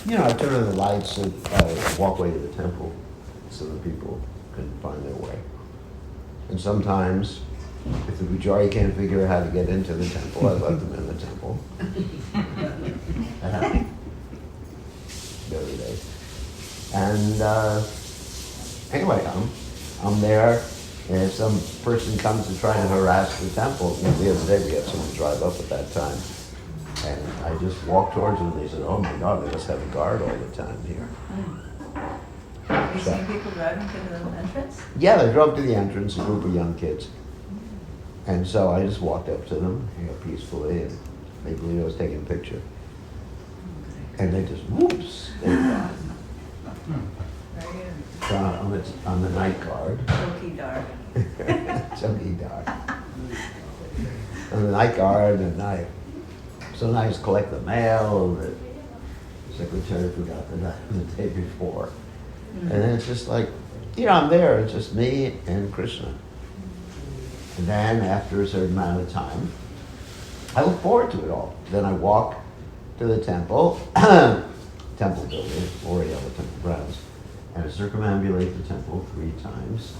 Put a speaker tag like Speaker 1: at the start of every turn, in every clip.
Speaker 1: I turn on the lights and walkway to the temple so that people can find their way. And sometimes, if the Pujari can't figure out how to get into the temple, I let them in the temple. Every day. And anyway, I'm there, and if some person comes to try to harass the temple, the other day we had someone drive up at that time, and I just walked towards them, and they said, "Oh my God, they must have a guard all the time here."
Speaker 2: Have you seen people driving to the entrance?
Speaker 1: Yeah, they drove to the entrance, a group of young kids. And so I just walked up to them, peacefully, and they believed I was taking a picture. And they just, whoops, they're gone.
Speaker 2: Very good.
Speaker 1: So I'm the night guard.
Speaker 2: Chowkidar.
Speaker 1: Chowkidar. I'm the night guard, and I sometimes collect the mail that the secretary forgot the day before. And then it's just like, I'm there, it's just me and Krishna. And then after a certain amount of time, I look forward to it all. Then I walk to the temple, temple building, already on the temple grounds, and I circumambulate the temple 3 times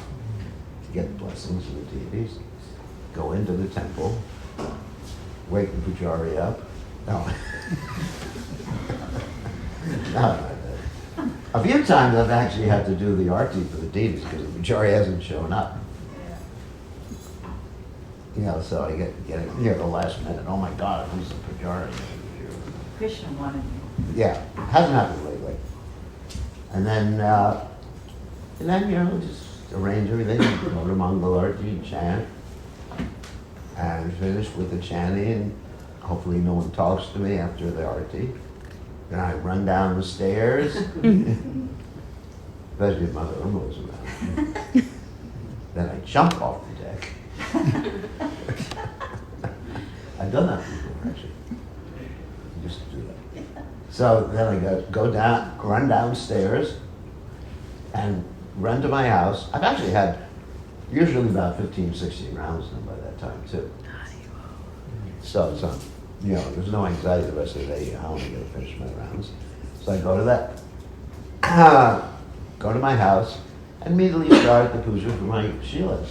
Speaker 1: to get the blessings of the deities, go into the temple, wake the Pujari up. No. No. A few times I've actually had to do the arti for the deities because the Pujari hasn't shown up. So I get it the last minute. Oh my God, who's the Pujari?
Speaker 2: Krishna wanted you.
Speaker 1: Yeah, hasn't happened lately. And then just arrange everything, go to Mangal Arti, chant, and finish with the chanting. Hopefully no one talks to me after the arti. Then I run down the stairs, especially if Madhava was around. Then I jump off the deck. I've done that before, actually. I used to do that. So then I run downstairs, and run to my house. I've actually had usually about 15, 16 rounds done by that time, too. So it's there's no anxiety the rest of the day how am I going to finish my rounds. So I go to my house, and immediately start the puja for my Shilas.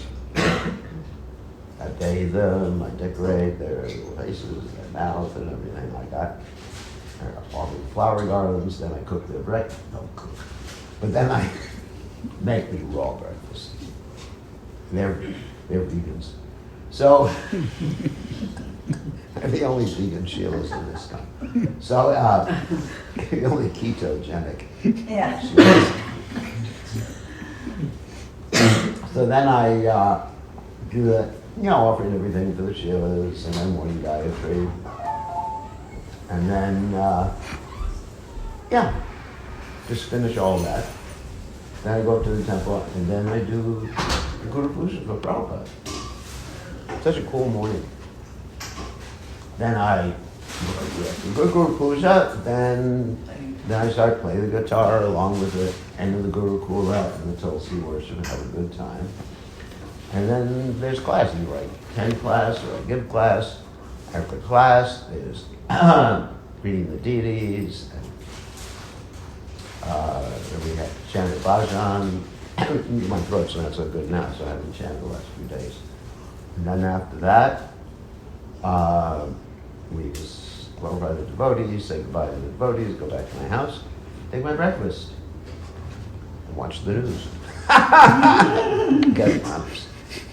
Speaker 1: I bathe them, I decorate their faces, their mouth, and everything like that. I offer flower garlands, then I cook their breakfast. Don't cook. But then I make me raw breakfast. They're vegans. So, they're the only vegan Sheilas in this town. So, the only ketogenic Sheilas. So then I do that, offering everything for the Sheilas, and then morning Gayatri. And then, just finish all that. Then I go up to the temple, and then I do the Guru Puja for Prabhupada. Such a cool morning. Then I do Guru Puja, then I start playing the guitar along with the end of the Guru Kula and the Tulsi worship and have a good time. And then there's class. You write 10 class, or I give class. After class, there's reading the deities, and we have chanted bhajan. My throat's not so good now, so I haven't chanted the last few days. And then after that, we just glorify the devotees, say goodbye to the devotees, go back to my house, take my breakfast, and watch the news. Get prompts,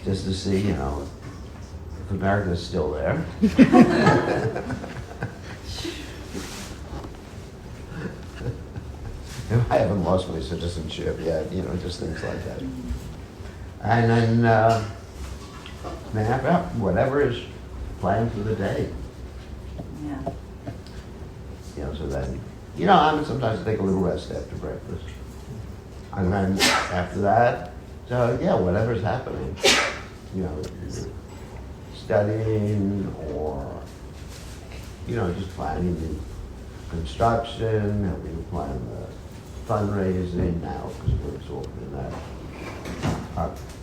Speaker 1: just to see, if America's still there. I haven't lost my citizenship yet, just things like that. And then after whatever is planned for the day. So then, sometimes I take a little rest after breakfast. And then after that, whatever's happening, studying or, just planning the construction, helping to plan the fundraising now, because we're absorbed in that.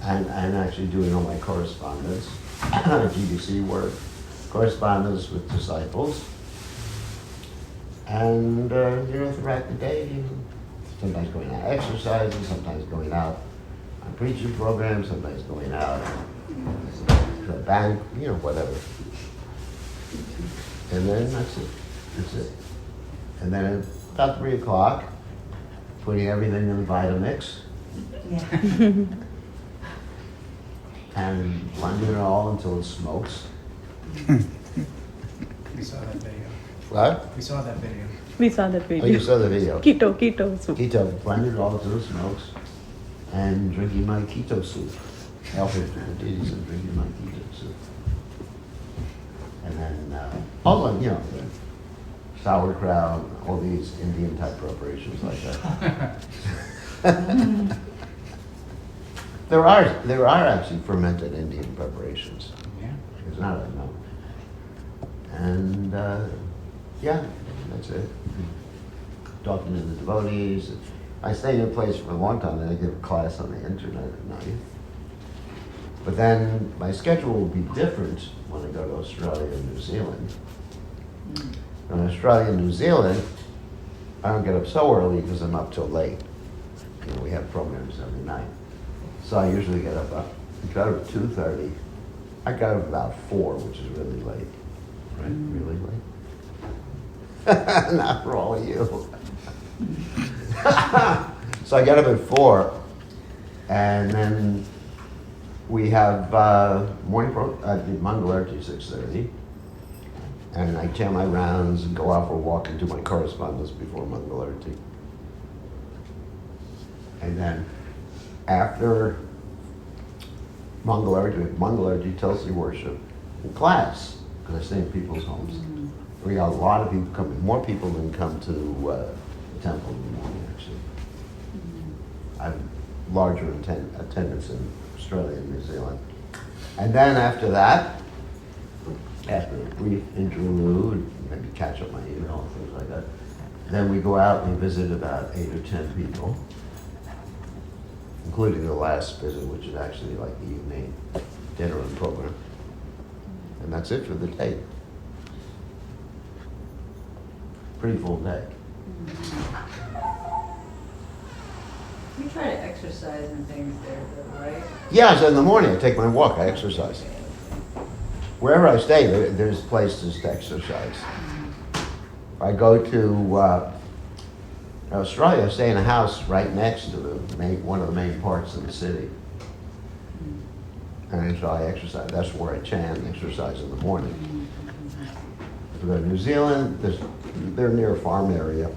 Speaker 1: And actually doing all my correspondence, GBC work, correspondence with disciples, And, throughout the day, sometimes going out exercising, sometimes going out on preaching programs, sometimes going out to a bank, whatever. And then that's it. That's it. And then at about 3 o'clock, putting everything in the Vitamix
Speaker 2: Yeah.
Speaker 1: and blending it all until it smokes.
Speaker 3: We saw that video.
Speaker 1: What?
Speaker 3: We saw that video.
Speaker 4: We saw that video.
Speaker 1: Oh, you saw the video.
Speaker 4: Keto soup.
Speaker 1: Keto, blended it all until it smokes, and drinking my keto soup. Healthy to the ditties and drinking my keto soup. And then, also, the sauerkraut, all these Indian type preparations like that. There are actually fermented Indian preparations.
Speaker 3: Yeah.
Speaker 1: It's not, I know. And, that's it. Talking to the devotees. I stayed in a place for a long time, then I did a class on the internet at night. But then my schedule will be different when I go to Australia and New Zealand. In Australia and New Zealand, I don't get up so early because I'm up till late. We have programs every night. So I usually get up at 2:30. I got up about 4, which is really late. Right? Really late? Not for all of you. So I get up at 4, and then we have morning Mangalarti 6:30, and I tear my rounds and go out for a walk and do my correspondence before Mangalarti. And then after Mangalarti tells you worship in class, because I stay in people's homes. We got a lot of people coming, more people than come to the temple in the morning, actually. I have larger attendance in Australia and New Zealand. And then after that, after a brief interlude, maybe catch up my email and things like that, then we go out and visit about 8 or 10 people, including the last visit, which is actually like the evening dinner and program. And that's it for the day. Pretty full day.
Speaker 2: You try to exercise and things there, though, right?
Speaker 1: Yeah, so in the morning I take my walk, I exercise. Wherever I stay, there's places to exercise. I go to Australia, I stay in a house right next to one of the main parks of the city. And so I exercise, that's where I chant and exercise in the morning. If we go to New Zealand, they're near a farm area,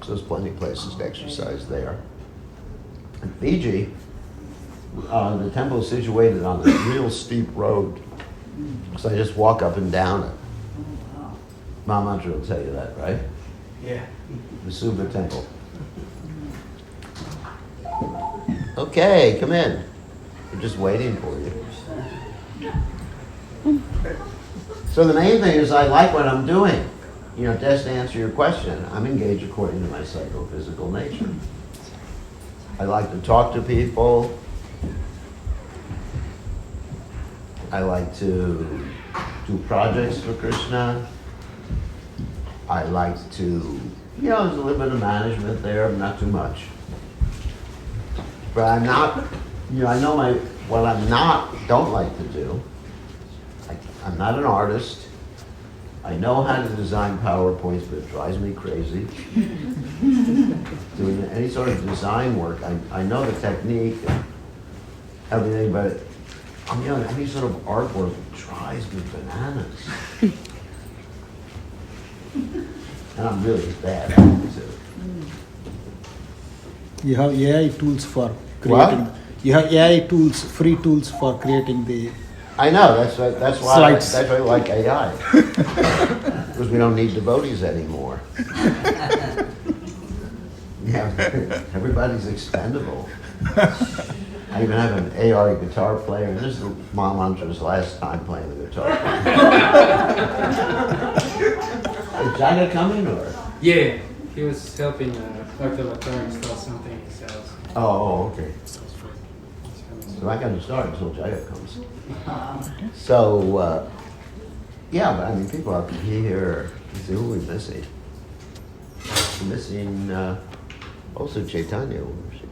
Speaker 1: so there's plenty of places to exercise there. In Fiji, the temple is situated on this real steep road, so I just walk up and down it. Mahamudra will tell you that, right?
Speaker 3: Yeah.
Speaker 1: The Suba temple. Okay, come in. We're just waiting for you. So the main thing is I like what I'm doing. Just to answer your question, I'm engaged according to my psychophysical nature. I like to talk to people. I like to do projects for Krishna. I like to, there's a little bit of management there, but not too much. But I'm not, I know what don't like to do. I'm not an artist. I know how to design PowerPoints, but it drives me crazy. Doing any sort of design work, I know the technique and everything, but any sort of artwork drives me bananas. And I'm really bad at it too.
Speaker 5: You have AI tools for
Speaker 1: What?
Speaker 5: creating. You have AI tools, free tools for creating the.
Speaker 1: I know, that's why
Speaker 5: Slides.
Speaker 1: I like AI. Because we don't need devotees anymore. Yeah, everybody's expendable. I even have an AR guitar player, and this is Mahamantra's last time playing the guitar. Is Jaga coming, or?
Speaker 6: Yeah, he was helping Dr. Latar install something he sells.
Speaker 1: Oh, okay. So I got to start until Jaya comes. So, but people up here, see who we missing. missing also Chaitanya. Where is she?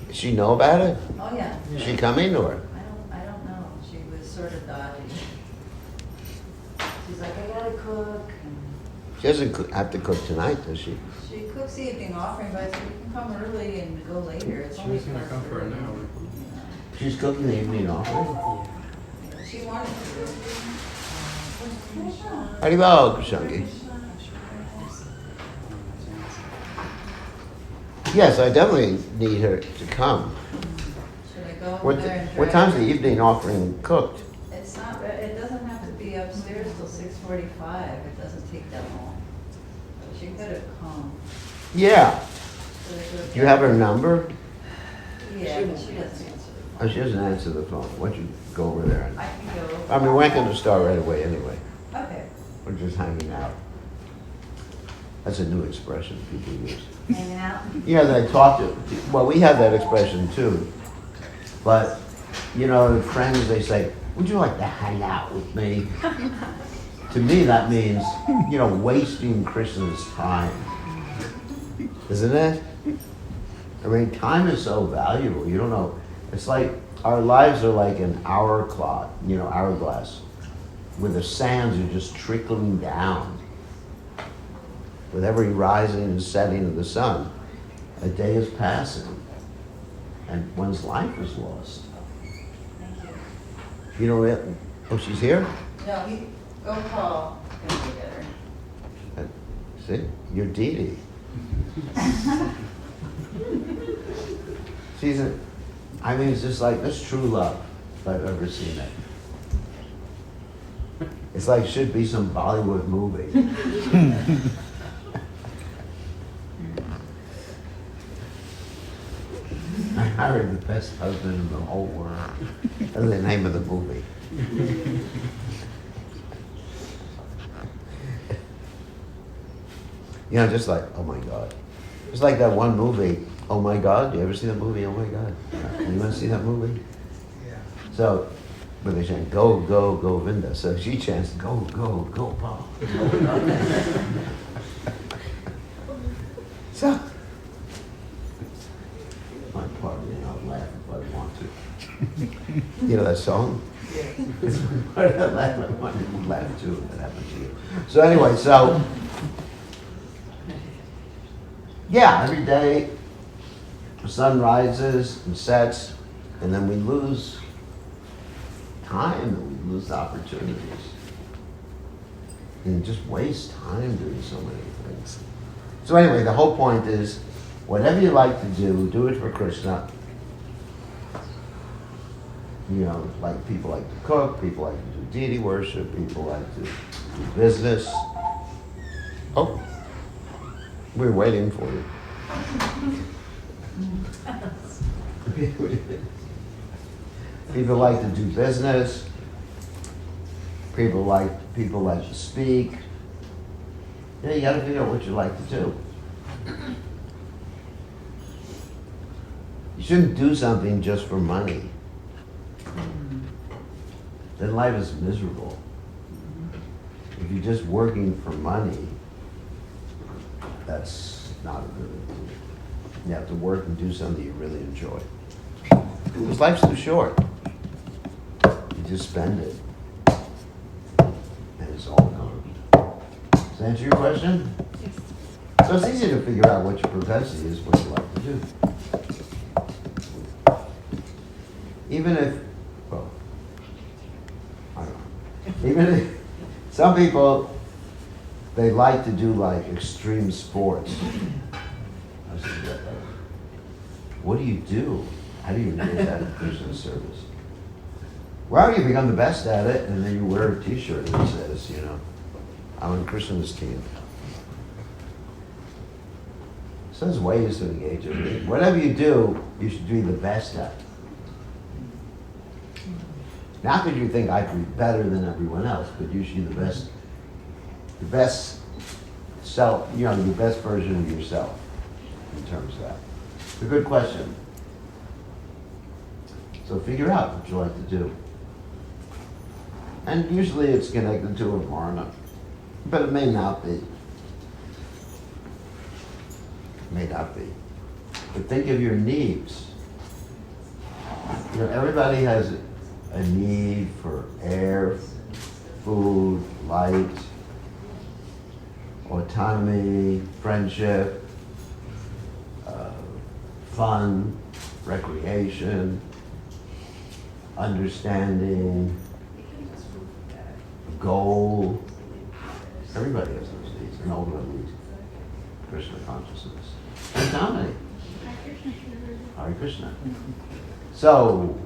Speaker 1: Does she know about it?
Speaker 2: Oh, yeah.
Speaker 1: Is she coming or?
Speaker 2: I don't know. She was sort of dodgy. She's like, I gotta cook. And
Speaker 1: She doesn't have to cook tonight, does she?
Speaker 2: she cooks the evening offering, but I said, you can come early and go later. It's
Speaker 6: She
Speaker 2: only
Speaker 6: was gonna come for an hour.
Speaker 1: She's cooking the evening offering.
Speaker 2: Yeah, she wanted to.
Speaker 1: Haribol, Kushangi. Yes, I definitely need her to come.
Speaker 2: Should I go
Speaker 1: What,
Speaker 2: over there and
Speaker 1: what
Speaker 2: drag
Speaker 1: time's
Speaker 2: her?
Speaker 1: the evening offering cooked?
Speaker 2: It's not, it doesn't have to be upstairs till 6:45. It doesn't take that long. But she could have come.
Speaker 1: Yeah.
Speaker 2: So they could
Speaker 1: Do you have her number?
Speaker 2: Yeah, but she doesn't answer the
Speaker 1: Oh,
Speaker 2: phone.
Speaker 1: she doesn't answer the phone. Why don't you go over there? And,
Speaker 2: I can go.
Speaker 1: I mean, we're not going to start right away anyway.
Speaker 2: Okay.
Speaker 1: We're just hanging out. That's a new expression people use.
Speaker 2: Hanging out?
Speaker 1: Yeah, they talk to, well, we have that expression too. But, you know, friends, they say, would you like to hang out with me? To me, that means, you know, wasting Krishna's time. Isn't it? I mean, time is so valuable. You don't know. It's like our lives are like an hourglass, where the sands are just trickling down. With every rising and setting of the sun, a day is passing, and one's life is lost.
Speaker 2: Thank you.
Speaker 1: You know what? Oh, she's here?
Speaker 2: No, go call. Go get her.
Speaker 1: See? You're Dee Dee. I mean, it's just like, that's true love, if I've ever seen it. It's like, should be some Bollywood movie. I hired the best husband in the whole world. That's the name of the movie. You know, just like, oh my God. It's like that one movie, Oh My God. You ever see that movie, Oh My God? You want to see that movie?
Speaker 3: Yeah.
Speaker 1: So, but they chant, go, go, Govinda. So she chants, go, go, go, Paul. So, my part, you know, laugh if I want to. You know that song? It's my part, I laugh if I want to laugh too, if that happened to you. So anyway, so, yeah, every day the sun rises and sets, and then we lose time and we lose opportunities. And just waste time doing so many things. So anyway, the whole point is, whatever you like to do it for Krishna. You know, like people like to cook, people like to do deity worship, people like to do business. Oh, we're waiting for you. People like to do business. People like to speak. Yeah, you got to figure out what you like to do. You shouldn't do something just for money. Then life is miserable. If you're just working for money, that's not a good thing. You have to work and do something you really enjoy. Because life's too short. You just spend it. And it's all gone. Does that answer your question?
Speaker 2: Yes.
Speaker 1: So it's easy to figure out what your propensity is, what you like to do. Even if, well, I don't know. Even if, some people, they like to do like extreme sports. I said, what do you do? How do you make that in Krishna service? Well, you become the best at it, and then you wear a t-shirt that says, you know, I'm on Krishna's team. So there's ways to engage in it. Whatever you do, you should be the best at it. Not that you think I can be better than everyone else, but you should be the best self, you know, the best version of yourself in terms of that. It's a good question. So figure out what you like to do. And usually it's connected to a varna. But it may not be. May not be. But think of your needs. You know, everybody has a need for air, food, light, autonomy, friendship, fun, recreation, understanding, goal. Everybody has those needs, and ultimately Krishna consciousness. And Dominic. Hare Krishna. So,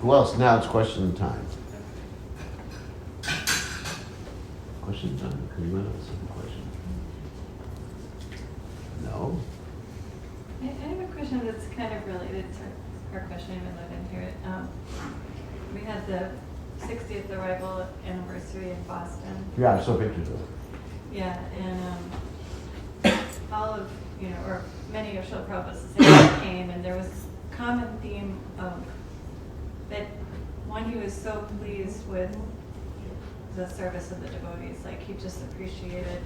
Speaker 1: who else? Now it's question time. Question time? Anyone else have a question? No?
Speaker 4: I have a question that's kind of related to our question, even though I didn't hear it. We had the 60th arrival anniversary in Boston.
Speaker 1: Yeah, I saw pictures of it.
Speaker 4: Yeah, and all of, or many of Srila Prabhupada's disciples came, and there was a common theme of that one, he was so pleased with the service of the devotees, like he just appreciated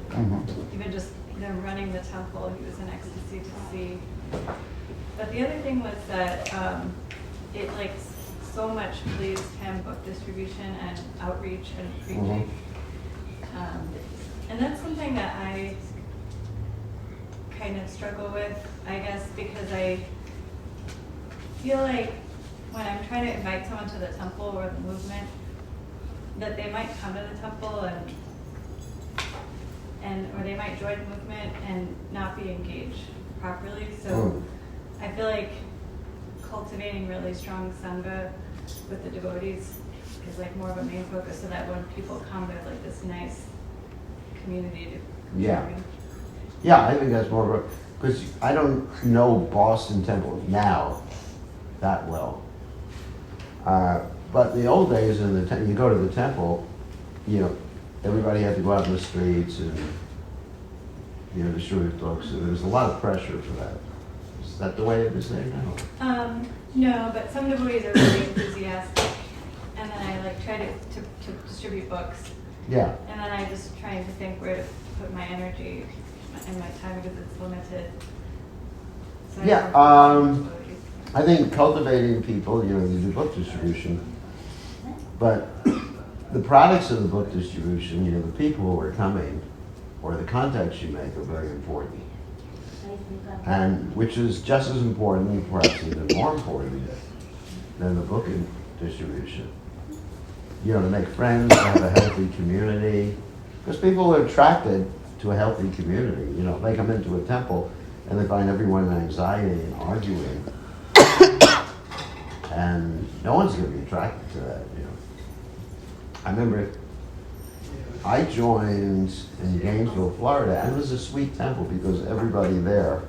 Speaker 4: even just them running the temple, he was in ecstasy to see. But the other thing was that it like so much pleased him, book distribution and outreach and preaching. And that's something that I kind of struggle with, I guess, because I feel like when I'm trying to invite someone to the temple or the movement, that they might come to the temple or they might join the movement and not be engaged properly. So I feel like cultivating really strong sangha with the devotees is like more of a main focus, so that when people come, they're like this nice community to join.
Speaker 1: Yeah, I think that's more because I don't know Boston Temple now that well. But the old days in the you go to the temple, everybody had to go out in the streets and distribute books. So there's a lot of pressure for that. Is that the way it is there now?
Speaker 4: No, but some devotees are really enthusiastic, and then I like try to distribute books.
Speaker 1: Yeah.
Speaker 4: And then I just trying to think where to put my energy and my time because it's limited. So
Speaker 1: I think cultivating people, you do book distribution, but the products of the book distribution, the people who are coming or the contacts you make are very important. And which is just as important, perhaps even more important than the book distribution. To make friends, to have a healthy community. Because people are attracted to a healthy community. They come into a temple and they find everyone in anxiety and arguing. And no one's going to be attracted to that, I remember I joined in Gainesville, Florida, and it was a sweet temple because everybody there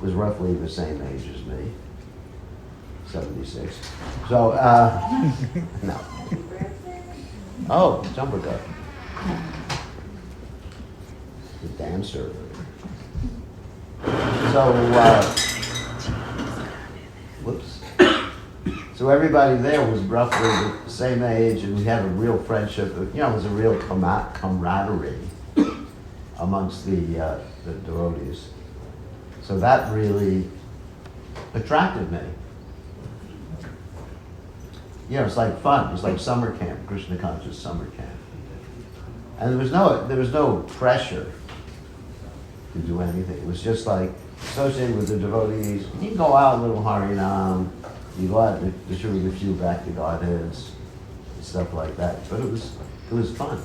Speaker 1: was roughly the same age as me, 76. So, no. Oh, jumper duck. The dancer. So, whoops. So everybody there was roughly the same age, and we had a real friendship. It was a real camaraderie amongst the devotees. So that really attracted me. It's like fun. It's like summer camp, Krishna conscious summer camp. And there was no pressure to do anything. It was just like associated with the devotees. You can go out a little Harinam. You go out and distribute a few back to Godheads and stuff like that. But it was fun.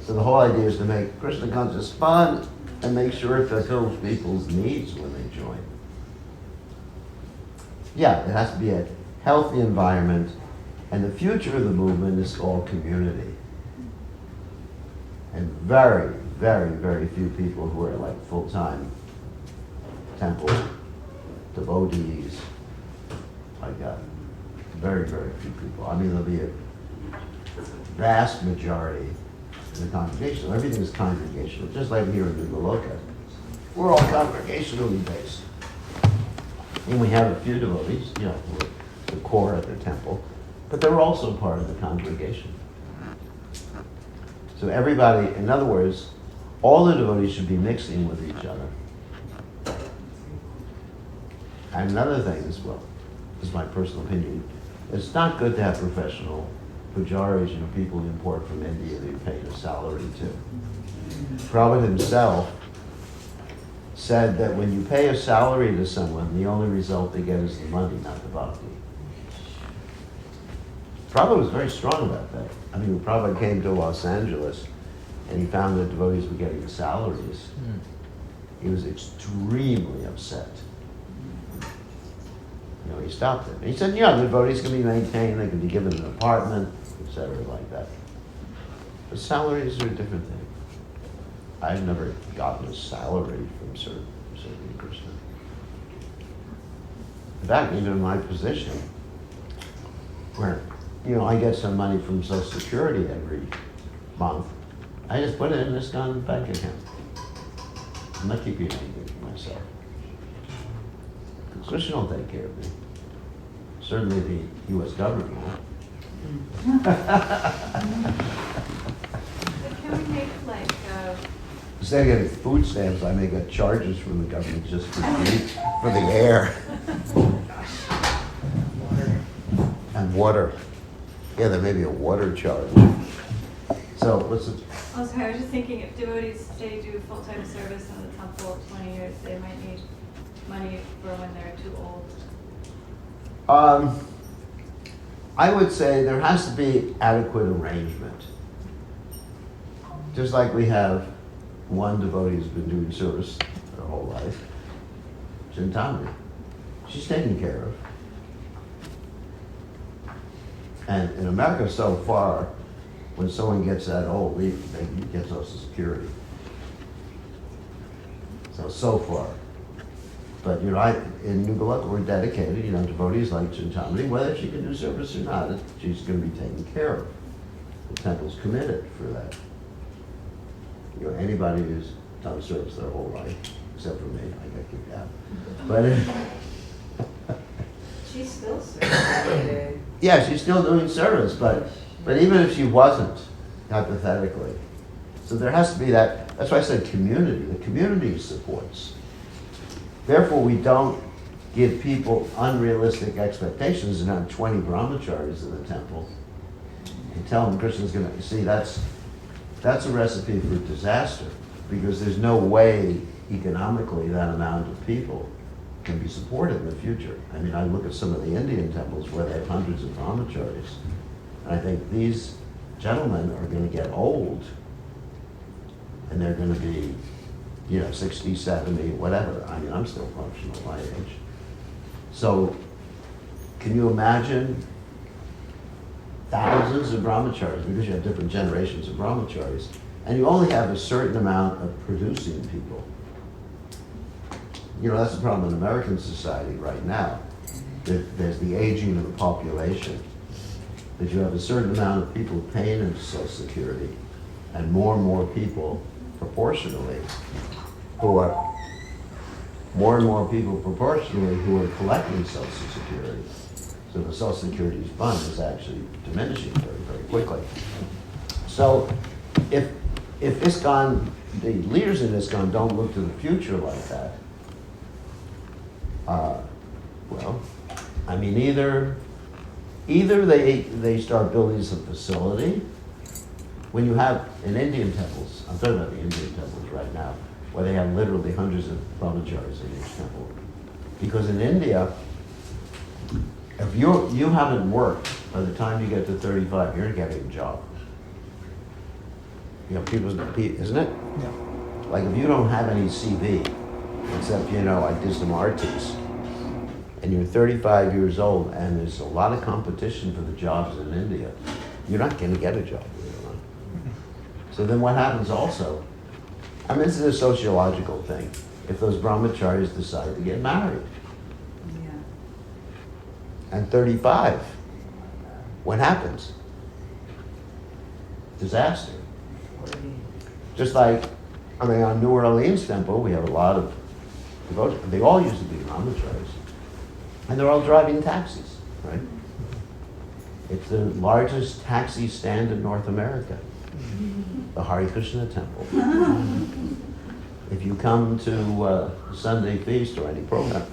Speaker 1: So the whole idea is to make Krishna conscious fun and make sure it fulfills people's needs when they join. Yeah, it has to be a healthy environment, and the future of the movement is called community. And very, very, very few people who are like full-time temple devotees like that. Very, very few people. I mean, there'll be a vast majority in the congregation. Everything is congregational, just like here in the Goloka. We're all congregationally based. And we have a few devotees, who are the core at the temple, but they're also part of the congregation. So everybody, in other words, all the devotees should be mixing with each other. And another thing as well, this is my personal opinion, it's not good to have professional pujaris, people you import from India that you pay a salary to. Prabhupada himself said that when you pay a salary to someone, the only result they get is the money, not the bhakti. Prabhupada was very strong about that. I mean, when Prabhupada came to Los Angeles and he found that devotees were getting salaries, he was extremely upset. He stopped it. He said, the devotees can be maintained, they can be given an apartment, etc., like that. But salaries are a different thing. I've never gotten a salary from serving Krishna. In fact, even in my position, where I get some money from Social Security every month, I just put it in this bank account. I'm not keeping anything for myself. Krishna will take care of me. Certainly the U.S. government won't.
Speaker 4: But can we make
Speaker 1: Instead of getting food stamps, I may get charges from the government just for the air. And water. Yeah, there may be a water charge. So what's it?
Speaker 4: Oh, sorry, I was just thinking if devotees stay do full-time service in the temple 20 years, they might need money for when they're too old.
Speaker 1: I would say there has to be adequate arrangement. Just like we have one devotee who's been doing service her whole life, Chintamani. She's taken care of. And in America so far, when someone gets that old, they get Social Security. So far. But in New Goloka, we're dedicated, devotees like Chintamani, whether she can do service or not, she's going to be taken care of. The temple's committed for that. Anybody who's done service their whole life, except for me, I got kicked out. But
Speaker 2: She's still serving.
Speaker 1: yeah, she's still doing service, but even if she wasn't, hypothetically, so there has to be that. That's why I said community. The community supports. Therefore, we don't give people unrealistic expectations and have 20 brahmacharis in the temple and tell them Krishna's going to see. That's a recipe for disaster, because there's no way economically that amount of people can be supported in the future. I mean, I look at some of the Indian temples where they have hundreds of brahmacharis, and I think these gentlemen are going to get old, and they're going to be, 60, 70, whatever. I mean, I'm still functional at my age. So, can you imagine thousands of brahmacharis, because you have different generations of brahmacharis, and you only have a certain amount of producing people. That's the problem in American society right now. There's the aging of the population. That you have a certain amount of people paying into Social Security, and more people proportionally who are collecting Social Security. So the Social Security fund is actually diminishing very, very quickly. So if ISKCON, the leaders in ISKCON don't look to the future like that, either they start building some facility. When you have in Indian temples, I'm talking about the Indian temples right now, where they have literally hundreds of brahmacharis in each temple. Because in India, if you haven't worked by the time you get to 35, you're not getting a job. Isn't it?
Speaker 5: Yeah.
Speaker 1: Like if you don't have any CV, except, I did some artists, and you're 35 years old, and there's a lot of competition for the jobs in India, you're not going to get a job. So then what happens also? I mean, this is a sociological thing. If those brahmacharis decide to get married, and 35, what happens? Disaster. Just like, on New Orleans Temple, we have a lot of devotees. They all used to be brahmacharis. And they're all driving taxis, right? It's the largest taxi stand in North America. the Hare Krishna temple. If you come to Sunday feast or any program,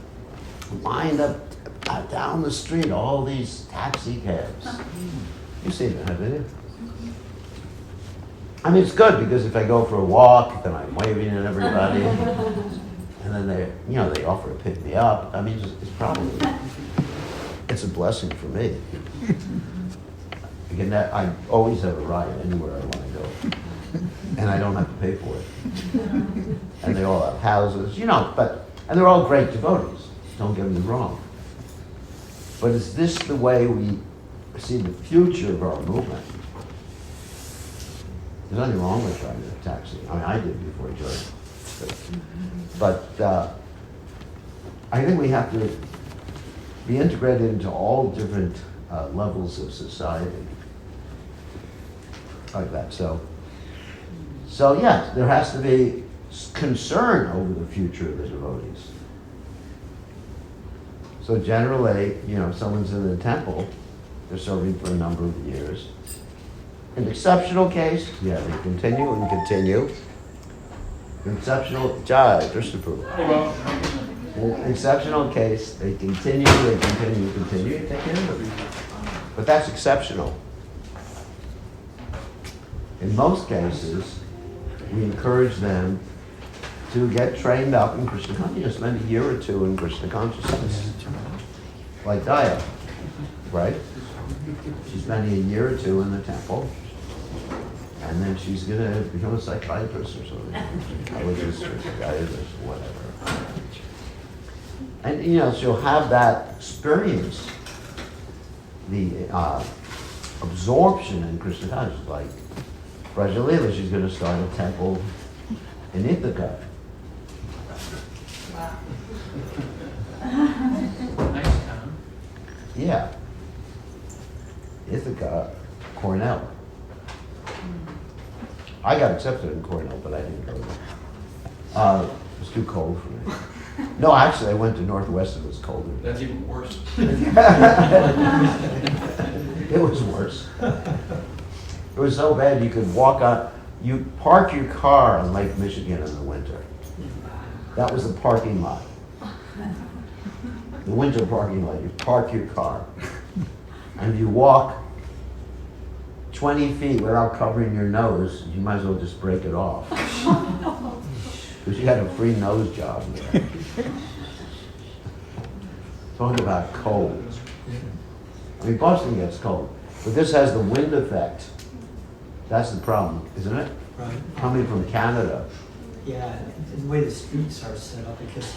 Speaker 1: lined up down the street, all these taxi cabs. You've seen that, haven't you? I mean, it's good because if I go for a walk, then I'm waving at everybody, and then they offer to pick me up. I mean, it's a blessing for me. Again, I always have a ride anywhere I want to go, and I don't have to pay for it. And they all have houses, and they're all great devotees. Don't get me wrong. But is this the way we see the future of our movement? There's nothing wrong with driving a taxi. I mean, I did before I joined. But I think we have to be integrated into all different levels of society. Like that. So yes, there has to be concern over the future of the devotees. So generally, if someone's in the temple, they're serving for a number of years. In exceptional case, they continue and continue. Jai, Krishna Prabhu. In exceptional case, they continue, you take care of them. But that's exceptional. In most cases, we encourage them to get trained up in Krishna consciousness, spend a year or two in Krishna consciousness. Like Daya, right? She's spending a year or two in the temple, and then she's going to become a psychiatrist or something. Psychologist or psychiatrist, whatever. And, she'll have that experience, the absorption in Krishna consciousness. Like Brajalila, she's going to start a temple in Ithaca.
Speaker 2: Wow.
Speaker 3: Nice town.
Speaker 1: Yeah. Ithaca, Cornell. I got accepted in Cornell, but I didn't go there. It was too cold for me. No, actually, I went to Northwestern. It was colder.
Speaker 3: That's even worse.
Speaker 1: It was worse. It was so bad you could walk out. You park your car on Lake Michigan in the winter. That was the parking lot. The winter parking lot. You park your car, and you walk 20 feet without covering your nose. You might as well just break it off. Because you had a free nose job there. Talk about cold. I mean, Boston gets cold, but this has the wind effect. That's the problem, isn't it?
Speaker 7: Right.
Speaker 1: Coming from Canada.
Speaker 7: Yeah, and the way the streets are set up, because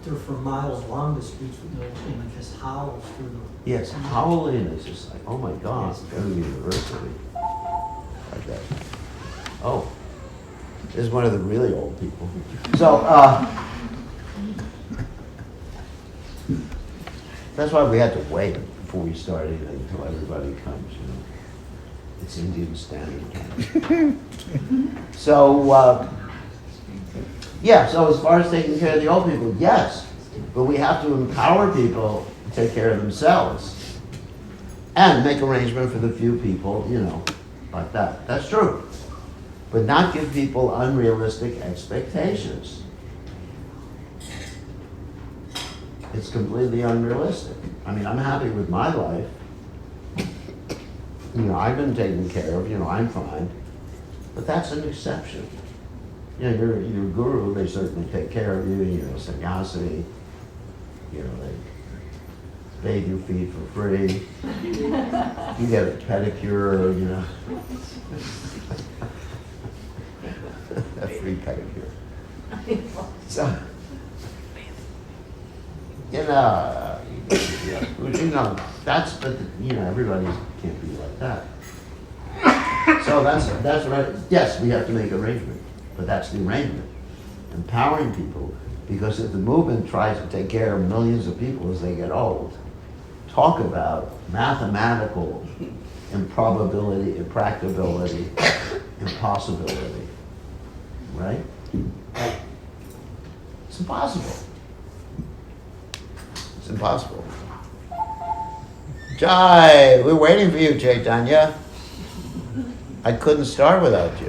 Speaker 7: they're for miles long, the streets, and it just howls through them.
Speaker 1: Yes, howling is just like, oh my God, go to the university. Like that. Oh, this is one of the really old people. So, that's why we had to wait before we started until everybody comes, It's Indian Standard Time. So, so as far as taking care of the old people, yes, but we have to empower people to take care of themselves and make arrangement for the few people, like that. That's true. But not give people unrealistic expectations. It's completely unrealistic. I mean, I'm happy with my life. I've been taken care of, I'm fine. But that's an exception. Your guru, they certainly take care of you, sannyasi, they bathe your feet for free. You get a pedicure, a free pedicure. So, that's, but everybody can't be like that. So that's right. Yes, we have to make arrangement, but that's the arrangement. Empowering people, because if the movement tries to take care of millions of people as they get old, talk about mathematical improbability, impracticability, impossibility, right? It's impossible. It's impossible. Jai, we're waiting for you, Chaitanya. I couldn't start without you.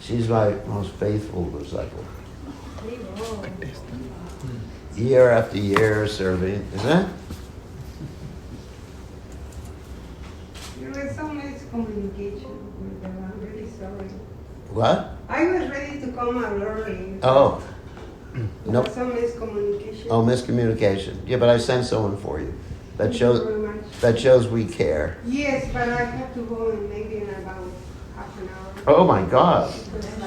Speaker 1: She's my most faithful disciple. Year after year serving, isn't it?
Speaker 8: There was so much communication with them. I'm really sorry.
Speaker 1: What?
Speaker 8: I was ready to come out early.
Speaker 1: Oh.
Speaker 8: There
Speaker 1: Nope.
Speaker 8: was some miscommunication.
Speaker 1: Oh, miscommunication. Yeah, but I sent someone for you. That
Speaker 8: Thank you
Speaker 1: shows
Speaker 8: very much.
Speaker 1: that shows we care.
Speaker 8: Yes, but I have to go in maybe in about half an hour.
Speaker 1: Oh my God.
Speaker 8: Because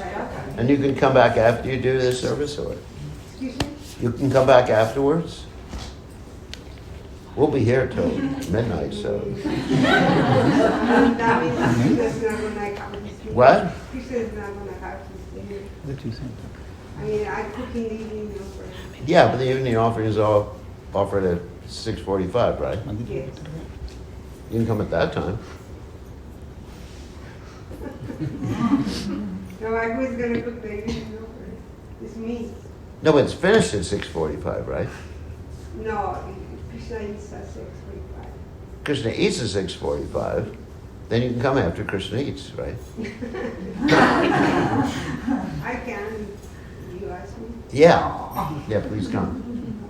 Speaker 1: And you can come back after you do this service, or
Speaker 8: excuse me?
Speaker 1: you can come back afterwards? We'll be here till midnight, so.
Speaker 8: That means Krishna's not gonna have to stay.
Speaker 1: What?
Speaker 8: Krishna's not gonna have to stay.
Speaker 5: That you sent.
Speaker 8: I mean, I cook in the evening for him.
Speaker 1: Yeah, but the evening offering is all offered at 6:45, right?
Speaker 8: Yes.
Speaker 1: You can come at that time.
Speaker 8: No, who's gonna cook the evening offering? It's me.
Speaker 1: No, but it's finished at 6:45, right?
Speaker 8: No, Krishna eats at 6:45.
Speaker 1: Krishna eats at 6:45. Then you can come after Krishna eats, right?
Speaker 8: I can, you ask me.
Speaker 1: Yeah. Yeah, please come.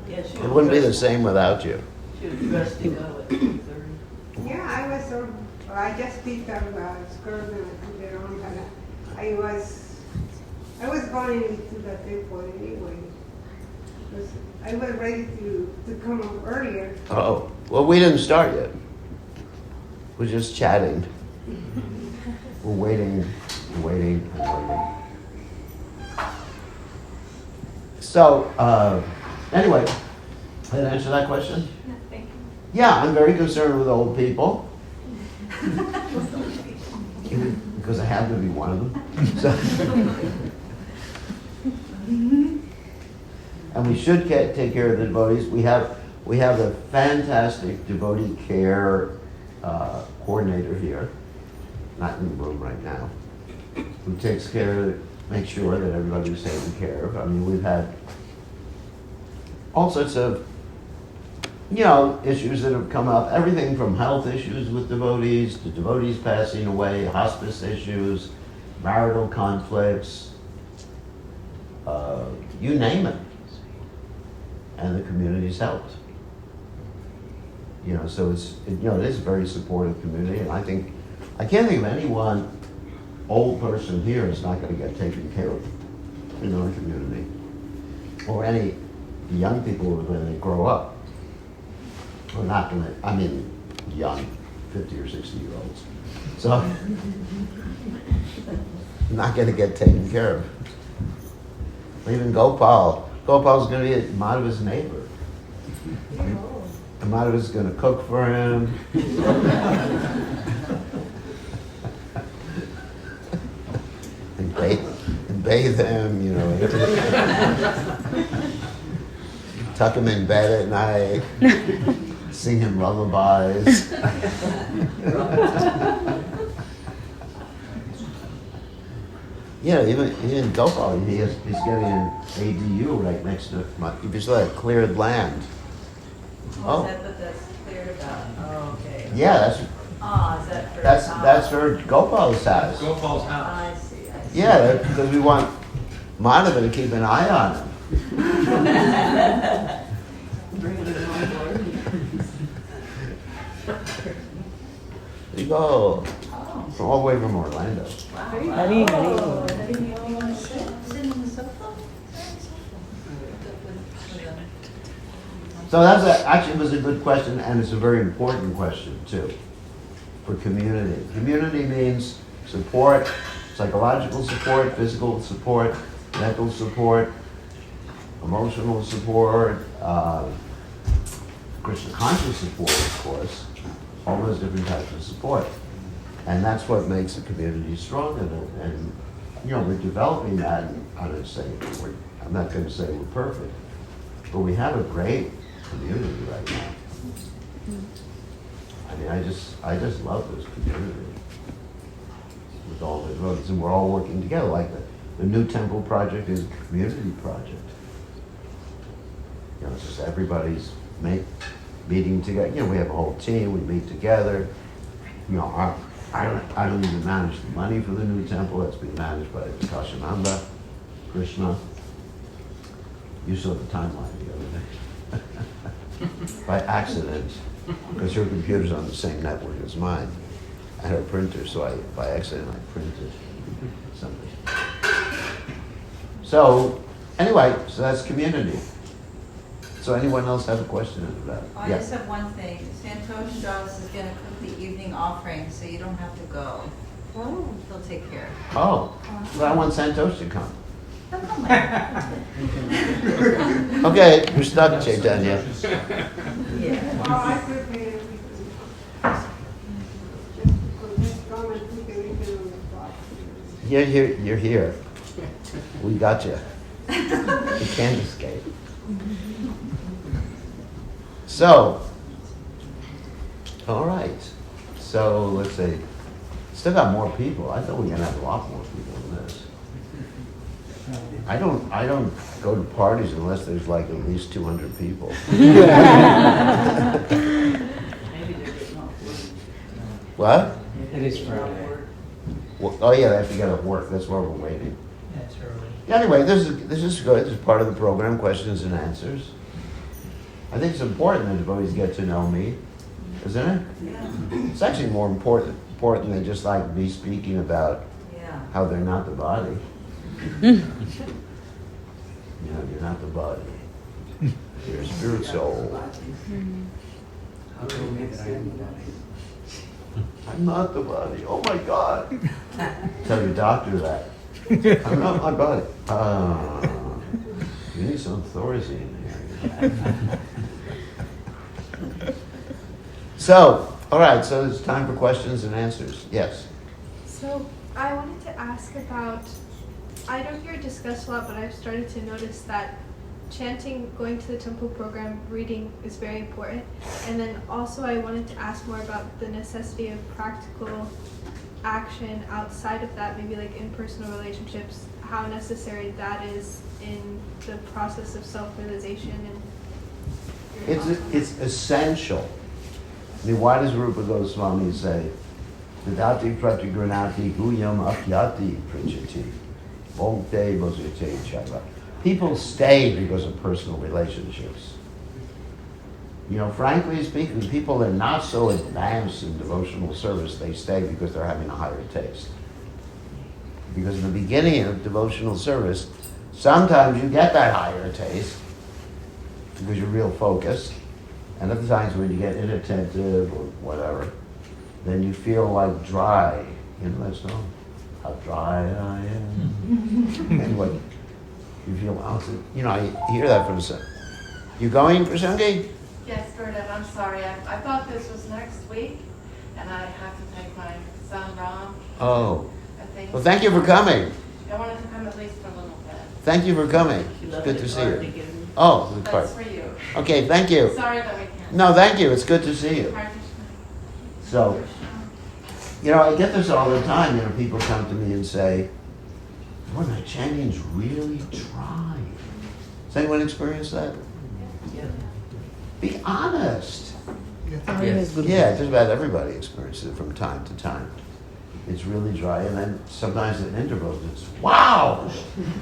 Speaker 1: It wouldn't be the same without you.
Speaker 2: She was dressed to go at 2:30.
Speaker 8: Yeah, I was so, I just picked up a skirt and I put it on, but I was going to the temple anyway. 'Cause I was ready to come up earlier.
Speaker 1: Oh, well, we didn't start yet. We're just chatting. We're waiting, and waiting, and waiting. So, anyway, did I answer that question?
Speaker 4: Yeah, thank you.
Speaker 1: Yeah, I'm very concerned with old people. Because I happen to be one of them. So, and we should take care of the devotees. We have a fantastic devotee care coordinator here, not in the room right now, who takes care, makes sure that everybody's taken care of. I mean, we've had all sorts of, issues that have come up, everything from health issues with devotees to devotees passing away, hospice issues, marital conflicts, you name it. And the community's helped. So it is a very supportive community, and I can't think of any one old person here is not going to get taken care of in our community, or any young people when they grow up. We're not going to, young, 50 or 60 year olds. So, not going to get taken care of. Even Gopal's going to be Madhava's neighbor. And Madhava's going to cook for him. and bathe him, tuck him in bed at night. Sing him lullabies. Even Gopal, he's getting an ADU right next to he just had cleared land.
Speaker 2: Oh, is that what that's cleared about? Oh, okay.
Speaker 1: Yeah,
Speaker 2: Is that for?
Speaker 1: that's for Gopal's house.
Speaker 3: Gopal's house.
Speaker 2: I see.
Speaker 1: Yeah, because we want Madhava to keep an eye on him.
Speaker 2: Bring it on board.
Speaker 1: There you go.
Speaker 2: Oh.
Speaker 1: All the way from Orlando.
Speaker 2: Wow.
Speaker 9: Hari, hari.
Speaker 2: Oh, you want to sit in the sofa?
Speaker 1: So actually was a good question, and it's a very important question too, for community. Community means support, psychological support, physical support, mental support, emotional support, Krishna conscious support, of course, all those different types of support. And that's what makes the community strong, and we're developing that. I'm not going to say we're perfect, but we have a great community right now. I just love this community with all the devotees, and we're all working together. Like the new temple project is a community project. It's just everybody's meeting together. We have a whole team. We meet together. I don't even manage the money for the new temple. It's being managed by Kashananda, Krishna. You saw the timeline the other day. By accident, because her computer's on the same network as mine, and her printer, so by accident I printed something. So, anyway, so that's community. So anyone else have a question about it?
Speaker 2: Oh, I just have one thing. Santosh Strauss is gonna cook the evening offering, so you don't have to go.
Speaker 8: Oh.
Speaker 2: He'll take care.
Speaker 1: Oh, well, I want Santosh to come.
Speaker 2: He'll come later.
Speaker 1: Okay, you're stuck, Chaitanya.
Speaker 2: Yeah.
Speaker 8: Oh, I prepare everything. Just come and put everything on the spot.
Speaker 1: You're here. We got you. You can't escape. So, all right. So let's see. Still got more people. I thought we were gonna have a lot more people than this. I don't go to parties unless there's like at least 200 people.
Speaker 2: Maybe they're getting off work.
Speaker 1: What?
Speaker 7: It is Friday.
Speaker 1: Well, oh yeah, they have to get off work. That's why we're waiting.
Speaker 7: That's early.
Speaker 1: Anyway, this is good. This is part of the program, questions and answers. I think it's important that devotees get to know me, isn't it?
Speaker 2: Yeah.
Speaker 1: It's actually more important than just like me speaking about
Speaker 2: Yeah.
Speaker 1: how they're not the body. You know, you're not the body. You're a spirit soul.
Speaker 7: How can we make it I am the body?
Speaker 1: I'm not the body. Oh my God. Tell your doctor that. I'm not my body. You need some Thorazine here. So, all right, so it's time for questions and answers. Yes.
Speaker 9: So I wanted to ask about, I don't hear it discussed a lot, but I've started to notice that chanting, going to the temple program, reading is very important. And then also I wanted to ask more about the necessity of practical action outside of that, maybe like in personal relationships, how necessary that is in the process of self-realization and
Speaker 1: It's essential. I mean, why does Rupa Goswami say, Vidati pratigranati guyam apyati prijati, bhokte bhajate chaiva. People stay because of personal relationships. You know, frankly speaking, people that are not so advanced in devotional service, they stay because they're having a higher taste. Because in the beginning of devotional service, sometimes you get that higher taste because you're real focused. And other times when you get inattentive or whatever, then you feel like dry. You know that song? How dry I am. Anyway, you feel, you know, I hear that from some. You going, Prashangi?
Speaker 10: Yes, Bernadette, I'm sorry. I thought this was next week, and I have to take my son Ron.
Speaker 1: Oh.
Speaker 10: I think.
Speaker 1: Well, thank you for coming.
Speaker 10: I wanted to come at least for a little bit.
Speaker 1: Thank you for coming. It's good to see you. Oh, the card.
Speaker 10: That's for you.
Speaker 1: Okay, thank you.
Speaker 10: Sorry that we can't.
Speaker 1: No, thank you. It's good to see you.
Speaker 10: Hare
Speaker 1: So, you know, I get this all the time. You know, people come to me and say, boy, my chanting's really dry. Has anyone experienced that? Be honest.
Speaker 6: Yes.
Speaker 1: Yeah, just about everybody experiences it from time to time. It's really dry, and then sometimes in intervals it's wow.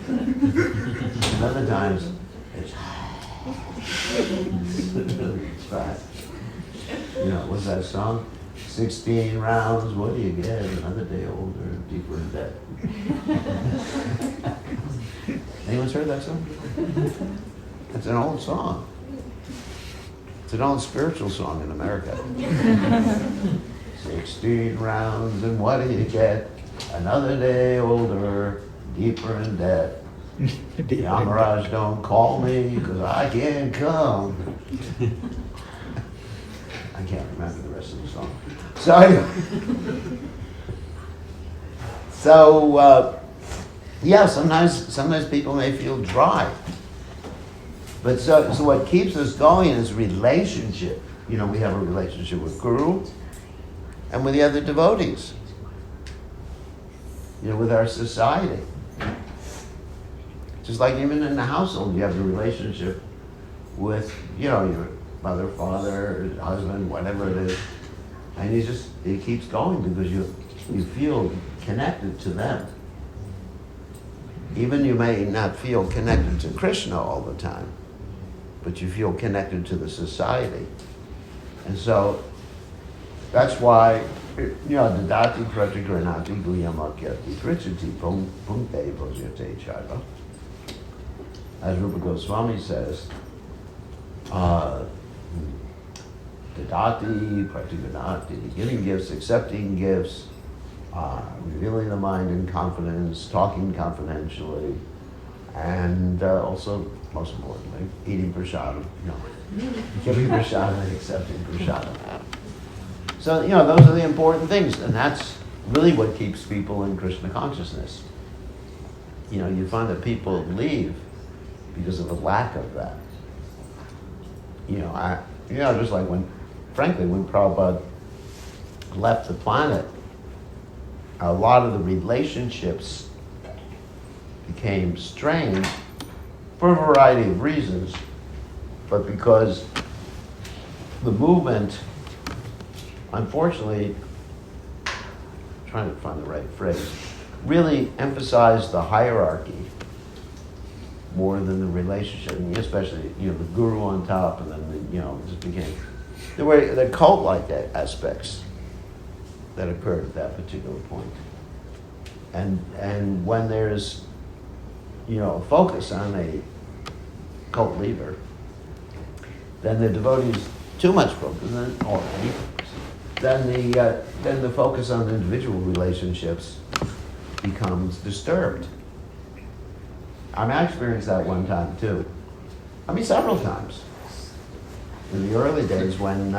Speaker 1: And other times it's it's fast. You know, what's that song? 16 rounds, what do you get? Another day older, deeper in debt. Anyone's heard that song? It's an old song. It's an old spiritual song in America. 16 rounds, and what do you get? Another day older, deeper in debt. Yamaraj, don't call me, because I can't come. I can't remember the rest of the song. So anyway. Yeah, sometimes people may feel dry. But so what keeps us going is relationship. You know, we have a relationship with Guru and with the other devotees. You know, with our society. Just like even in the household, you have a relationship with, you know, your mother, father, husband, whatever it is. And he keeps going because you feel connected to them. Even you may not feel connected to Krishna all the time, but you feel connected to the society. And so that's why, dadati pratigranati guyamakyati trichati punkte bhojate chaiva. As Rupa Goswami says, dadati pratigranati, giving gifts, accepting gifts, revealing the mind in confidence, talking confidentially, and also, most importantly, eating prasadam. Giving prasadam and accepting prasadam. So, those are the important things, and that's really what keeps people in Krishna consciousness. You find that people leave because of a lack of that. Just like when Prabhupada left the planet, a lot of the relationships became strained for a variety of reasons, but because the movement, unfortunately, trying to find the right phrase, really emphasized the hierarchy more than the relationship, and especially the guru on top, and then it just became there were the cult-like aspects that occurred at that particular point. And when there's a focus on a cult leader, then the devotees too much focus then the focus on individual relationships becomes disturbed. I experienced that one time too. Several times. In the early days when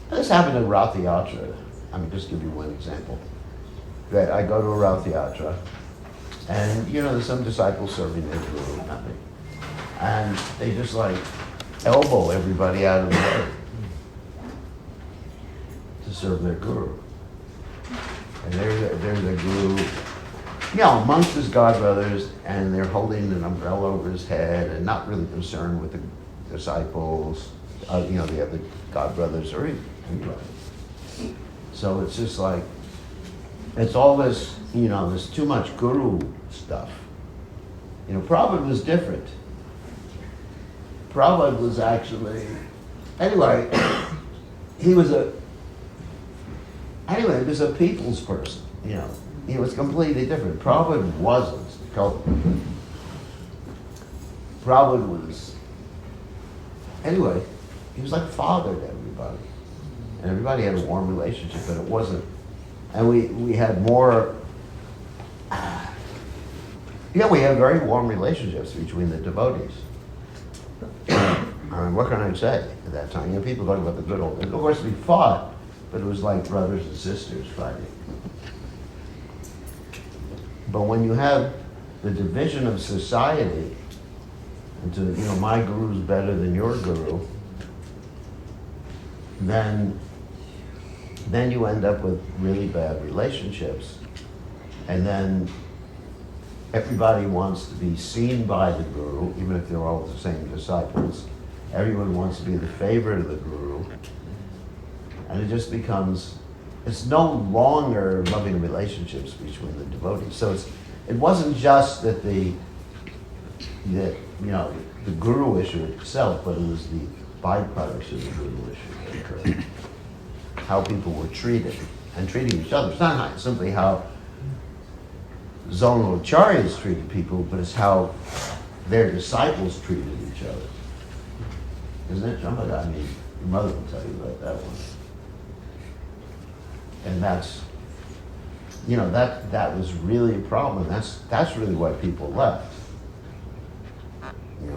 Speaker 1: this happened in Rath Yatra. Just give you one example. That I go to a Rath Yatra, and there's some disciples serving their guru, nothing, and they just elbow everybody out of the way to serve their guru. And there's a guru, amongst his godbrothers, and they're holding an umbrella over his head and not really concerned with the disciples, the other godbrothers or anybody. So it's just it's all this, this too much guru stuff. Prabhupada was different. Prabhupada was actually, he was a people's person, He was completely different. Prabhupada wasn't. Prabhupada was, he was like father to everybody. And everybody had a warm relationship, but it wasn't. And we had more, we had very warm relationships between the devotees. What can I say at that time? People talk about the good old days. Of course, we fought, but it was like brothers and sisters fighting. But when you have the division of society into, my guru's better than your guru, then you end up with really bad relationships. And then everybody wants to be seen by the guru, even if they're all the same disciples. Everyone wants to be the favorite of the guru. And it just becomes, it's no longer loving relationships between the devotees. So it wasn't just that the guru issue itself, but it was the byproducts of the guru issue that occurred. How people were treated and treating each other. It's not simply how zonal acharyas treated people, but it's how their disciples treated each other. Isn't it? Your mother will tell you about that one. And that's, that was really a problem. And that's really why people left.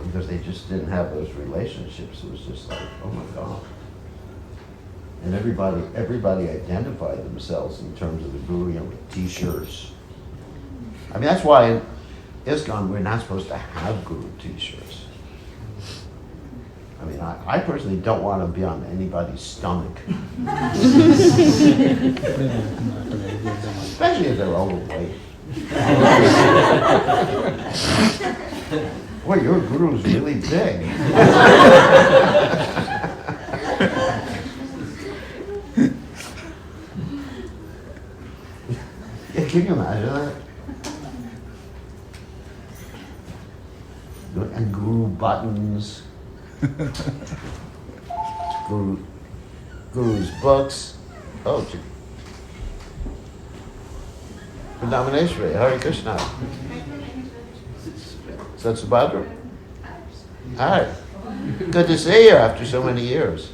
Speaker 1: Because they just didn't have those relationships. It was just oh my God. And everybody identified themselves in terms of the guru, with t-shirts. That's why in ISKCON we're not supposed to have guru t-shirts. I personally don't want to be on anybody's stomach. Especially if they're overweight. Boy, your guru's really big. Yeah, can you imagine that? And guru buttons, guru's books. Oh, Pranameshwari, Hare Krishna. So that's about it. All right. Good to see you after so many years.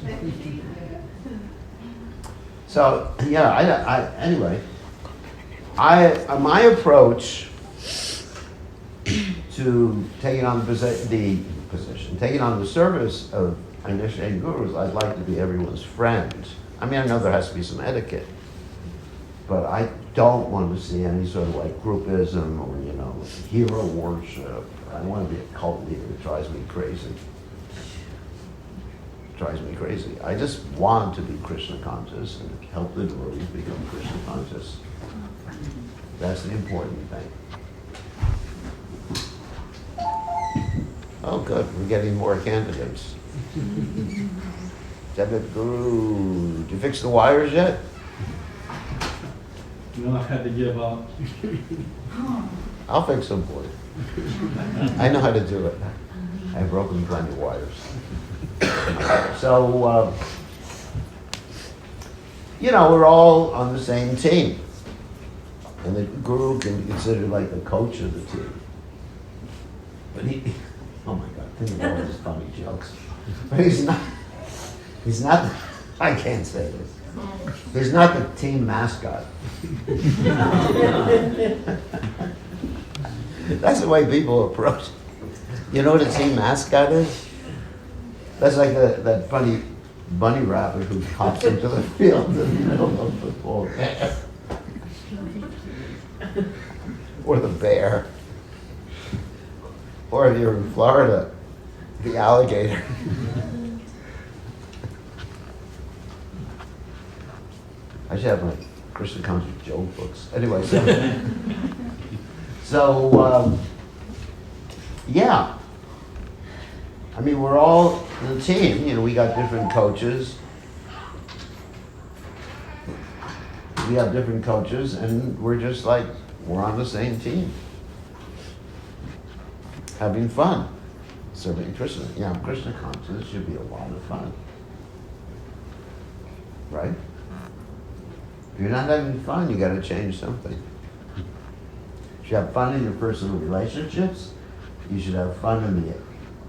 Speaker 1: So yeah, anyway, my approach to taking on the position, taking on the service of initiating gurus, I'd like to be everyone's friend. I mean, I know there has to be some etiquette, but I don't want to see any sort of like groupism or, hero worship. I want to be a cult leader. It drives me crazy. I just want to be Krishna conscious and help the devotees become Krishna conscious. That's the important thing. Oh, good. We're getting more candidates. Jagat Guru, did you fix the wires yet?
Speaker 6: No, I had to give up.
Speaker 1: I'll fix them for you. I know how to do it. I've broken plenty of wires. So, we're all on the same team. And the guru can be considered like the coach of the team. But oh my God, think of all those funny jokes. But he's not, I can't say this. He's not the team mascot. That's the way people approach. You know what a team mascot is? That's like that funny bunny rabbit who hops into the field in the middle of the football game. Or the bear. Or if you're in Florida, the alligator. I should have my Krishna conscious joke books. Anyway, so yeah. I mean, we're all in a team. We got different coaches. We have different coaches, and we're just like, we're on the same team. Having fun. Serving Krishna. Krishna consciousness should be a lot of fun. Right? If you're not having fun, you gotta change something. You should have fun in your personal relationships. You should have fun in the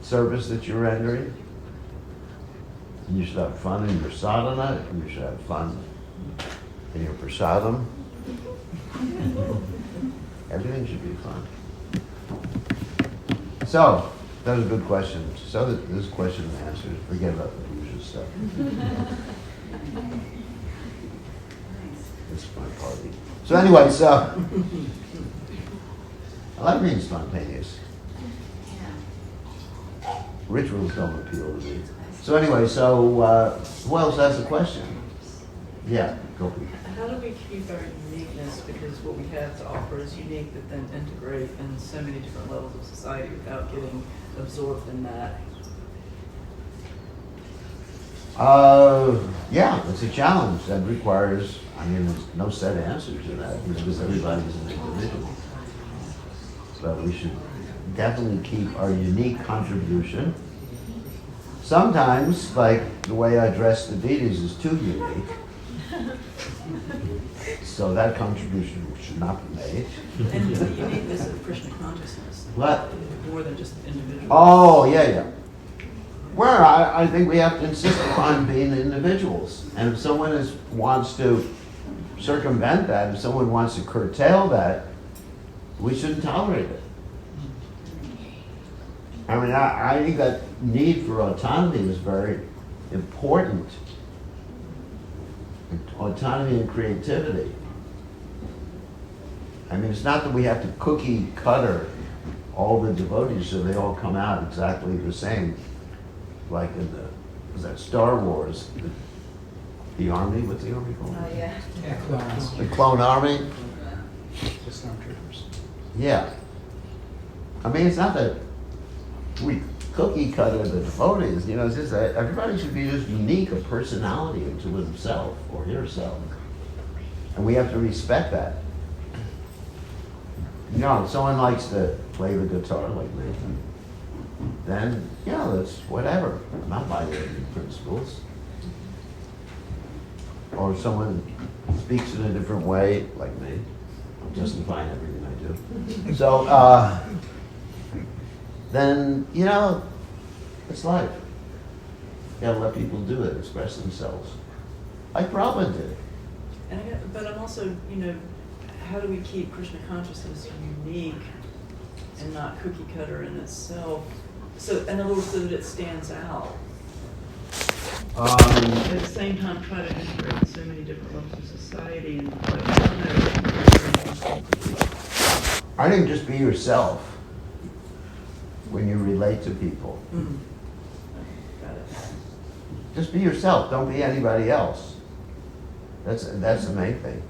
Speaker 1: service that you're rendering. And you should have fun in your sadhana. And you should have fun in your prasadam. Everything should be fun. So, that was a good question. So this question and answer. Forget about the usual stuff. It's my party. So anyway, I like being spontaneous. Rituals don't appeal to me. So anyway, who else has a question? Yeah, go please.
Speaker 11: How do we keep our uniqueness? Because what we have to offer is unique, but then integrate in so many different levels of society without getting absorbed in that.
Speaker 1: Yeah, it's a challenge that requires, there's no set answer to that because everybody's an individual. But we should definitely keep our unique contribution. Sometimes, like the way I dress the deities is too unique. So that contribution should not be made.
Speaker 11: And the uniqueness of Krishna consciousness.
Speaker 1: What?
Speaker 11: More than just individuals.
Speaker 1: Oh, yeah. Well, I think we have to insist upon being individuals. And if someone wants to circumvent that, if someone wants to curtail that, we shouldn't tolerate it. I think that need for autonomy is very important. Autonomy and creativity. It's not that we have to cookie cutter all the devotees so they all come out exactly the same. Like in the Star Wars, the army, what's the army called?
Speaker 2: Oh, yeah.
Speaker 6: Clones.
Speaker 1: The clone army?
Speaker 6: The stormtroopers.
Speaker 1: Yeah. It's not that we cookie cutter the devotees, it's just that everybody should be just unique, a personality to himself or herself. And we have to respect that. You know, if someone likes to play the guitar like me, then, you know, that's whatever. I'm not violating principles. Or if someone speaks in a different way like me, I'm justifying everything I do. So, then, you know, it's life. You gotta let people do it, express themselves. Like Prabhupada did.
Speaker 11: But I'm also, you know, how do we keep Krishna consciousness unique and not cookie cutter in itself? So, in other words, so that it stands out. At the same time, try to integrate so many different levels of society and
Speaker 1: I think just be yourself when you relate to people.
Speaker 11: Got it.
Speaker 1: Just be yourself. Don't be anybody else. That's the main thing.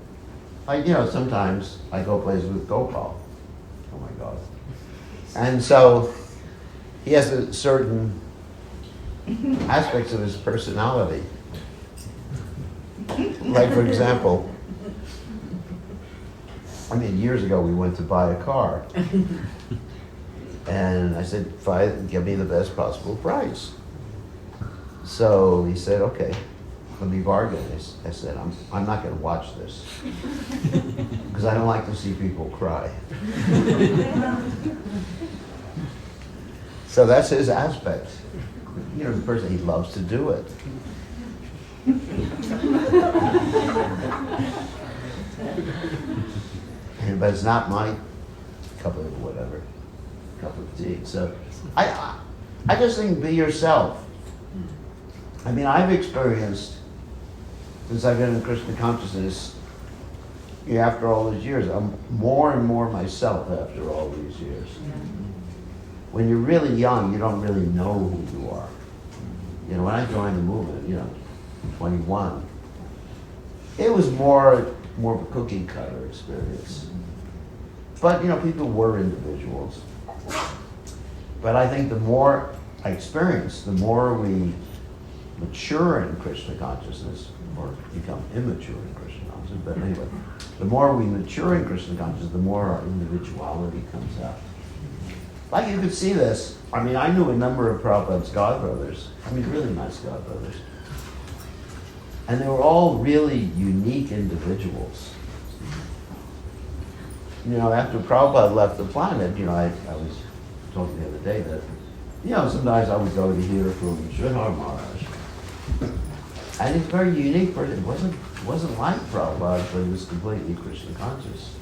Speaker 1: Like, you know, sometimes I go places with Gopal. Oh my God. And so he has a certain aspects of his personality. Like, for example, I mean, years ago we went to buy a car. And I said, give me the best possible price. So he said, okay, let me bargain. I said, I'm not going to watch this. Because I don't like to see people cry. So that's his aspect. You know, the person, he loves to do it. But it's not my cup of tea. So I just think be yourself. I mean, I've experienced, since I've been in Krishna consciousness, after all these years, I'm more and more myself after all these years. When you're really young, you don't really know who you are. You know, when I joined the movement, 21, it was more of a cookie cutter experience. But, people were individuals. But I think the more I experience, the more we mature in Krishna consciousness, or become immature in Krishna consciousness, but anyway, the more we mature in Krishna consciousness, the more our individuality comes out. Like you could see this, I knew a number of Prabhupada's godbrothers, really nice godbrothers. And they were all really unique individuals. After Prabhupada left the planet, I was talking the other day that, sometimes I would go to hear from Sridhar Maharaj. And he's a very unique person. It wasn't like Prabhupada, but he was completely Krishna conscious.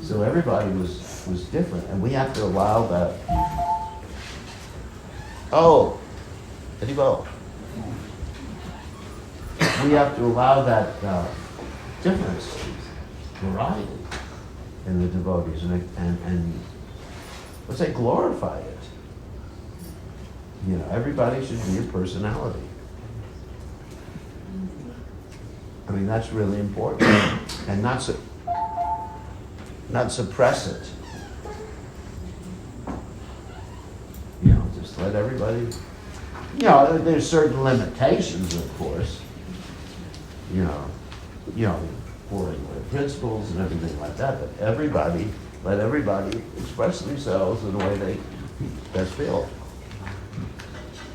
Speaker 1: So everybody was different, and we have to allow that. Oh, Haribo. We have to allow that difference, variety in the devotees, and let's say glorify it. Everybody should be a personality. That's really important, and not suppress it. Just let everybody. There's certain limitations, of course. For principles and everything like that. But let everybody express themselves in the way they best feel.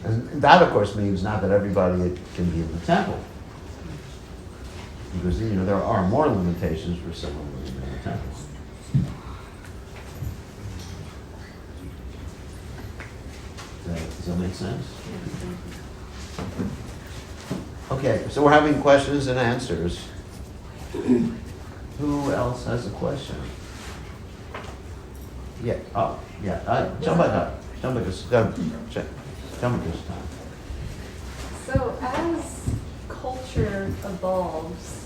Speaker 1: And that, of course, means not that everybody can be in the temple. Because, there are more limitations for someone living in the temple. Does that make sense? Okay, so we're having questions and answers. Who else has a question? Yeah. Oh, yeah. Jump this time.
Speaker 12: So as culture evolves,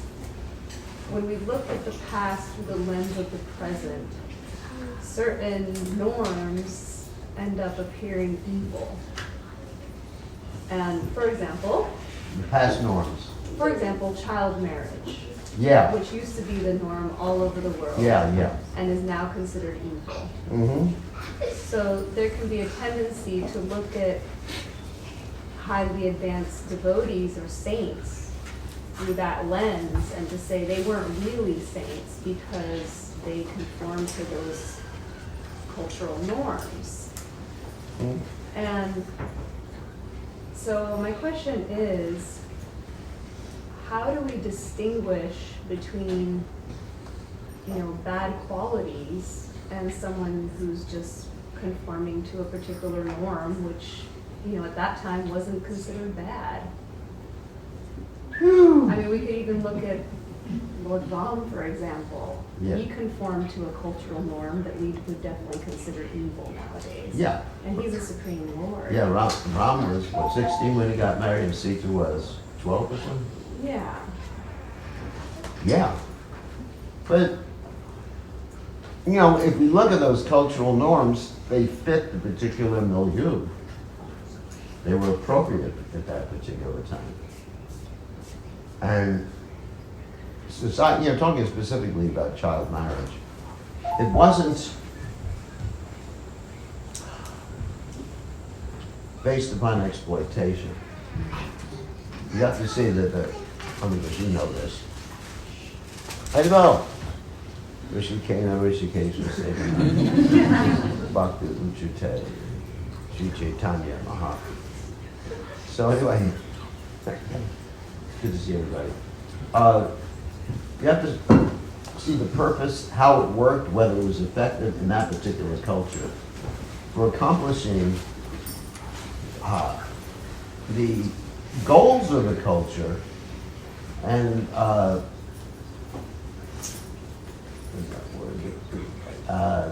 Speaker 12: when we look at the past through the lens of the present, certain norms end up appearing evil. And for example,
Speaker 1: The past norms.
Speaker 12: For example, child marriage.
Speaker 1: Yeah.
Speaker 12: Which used to be the norm all over the world.
Speaker 1: Yeah.
Speaker 12: And is now considered evil.
Speaker 1: Mm-hmm.
Speaker 12: So there can be a tendency to look at highly advanced devotees or saints through that lens and to say they weren't really saints because they conform to those cultural norms. And so my question is, how do we distinguish between, bad qualities and someone who's just conforming to a particular norm, which, at that time wasn't considered bad? I mean, we could even look at Lord Ram, for example.
Speaker 1: Yeah.
Speaker 12: He conformed to a cultural norm that we would definitely consider evil nowadays.
Speaker 1: Yeah.
Speaker 12: And he's a supreme lord.
Speaker 1: Yeah, Ram was, 16 when he got married, and Sita was 12 or something?
Speaker 12: Yeah.
Speaker 1: Yeah. But, if we look at those cultural norms, they fit the particular milieu. They were appropriate at that particular time. And society, talking specifically about child marriage, it wasn't based upon exploitation. You have to see that you know this. Hello. Rishikena, Rishikesha, Seva, Bhakti, Uchute, Shri Chaitanya, Maha. So anyway, good to see everybody. You have to see the purpose, how it worked, whether it was effective in that particular culture for accomplishing the goals of the culture and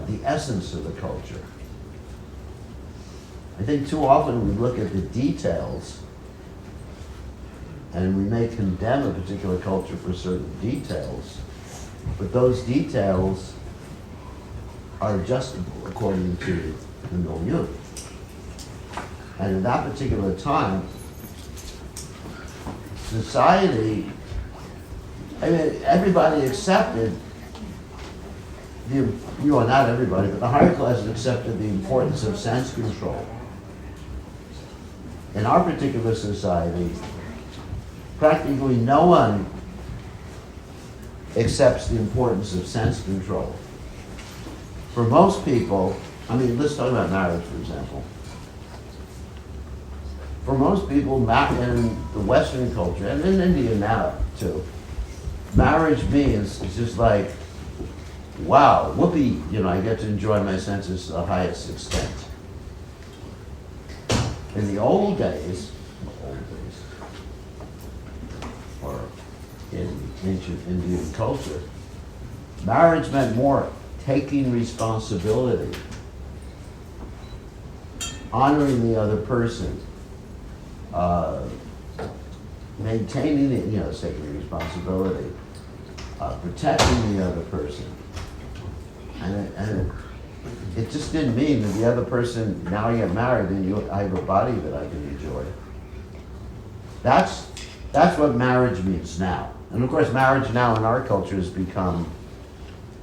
Speaker 1: the essence of the culture. I think too often we look at the details and we may condemn a particular culture for certain details, but those details are adjustable according to the milieu. And at that particular time, society, everybody accepted not everybody, but the higher classes accepted the importance of sense control. In our particular society, practically no one accepts the importance of sense control. For most people, let's talk about marriage, for example. For most people, in the Western culture, and in India now too, marriage means it's just like, wow, whoopee, I get to enjoy my senses to the highest extent. In the old days, or in ancient Indian culture, marriage meant more taking responsibility, honoring the other person, maintaining taking responsibility, protecting the other person. And it just didn't mean that the other person, now you get married and I have a body that I can enjoy. That's what marriage means now. And of course, marriage now in our culture has become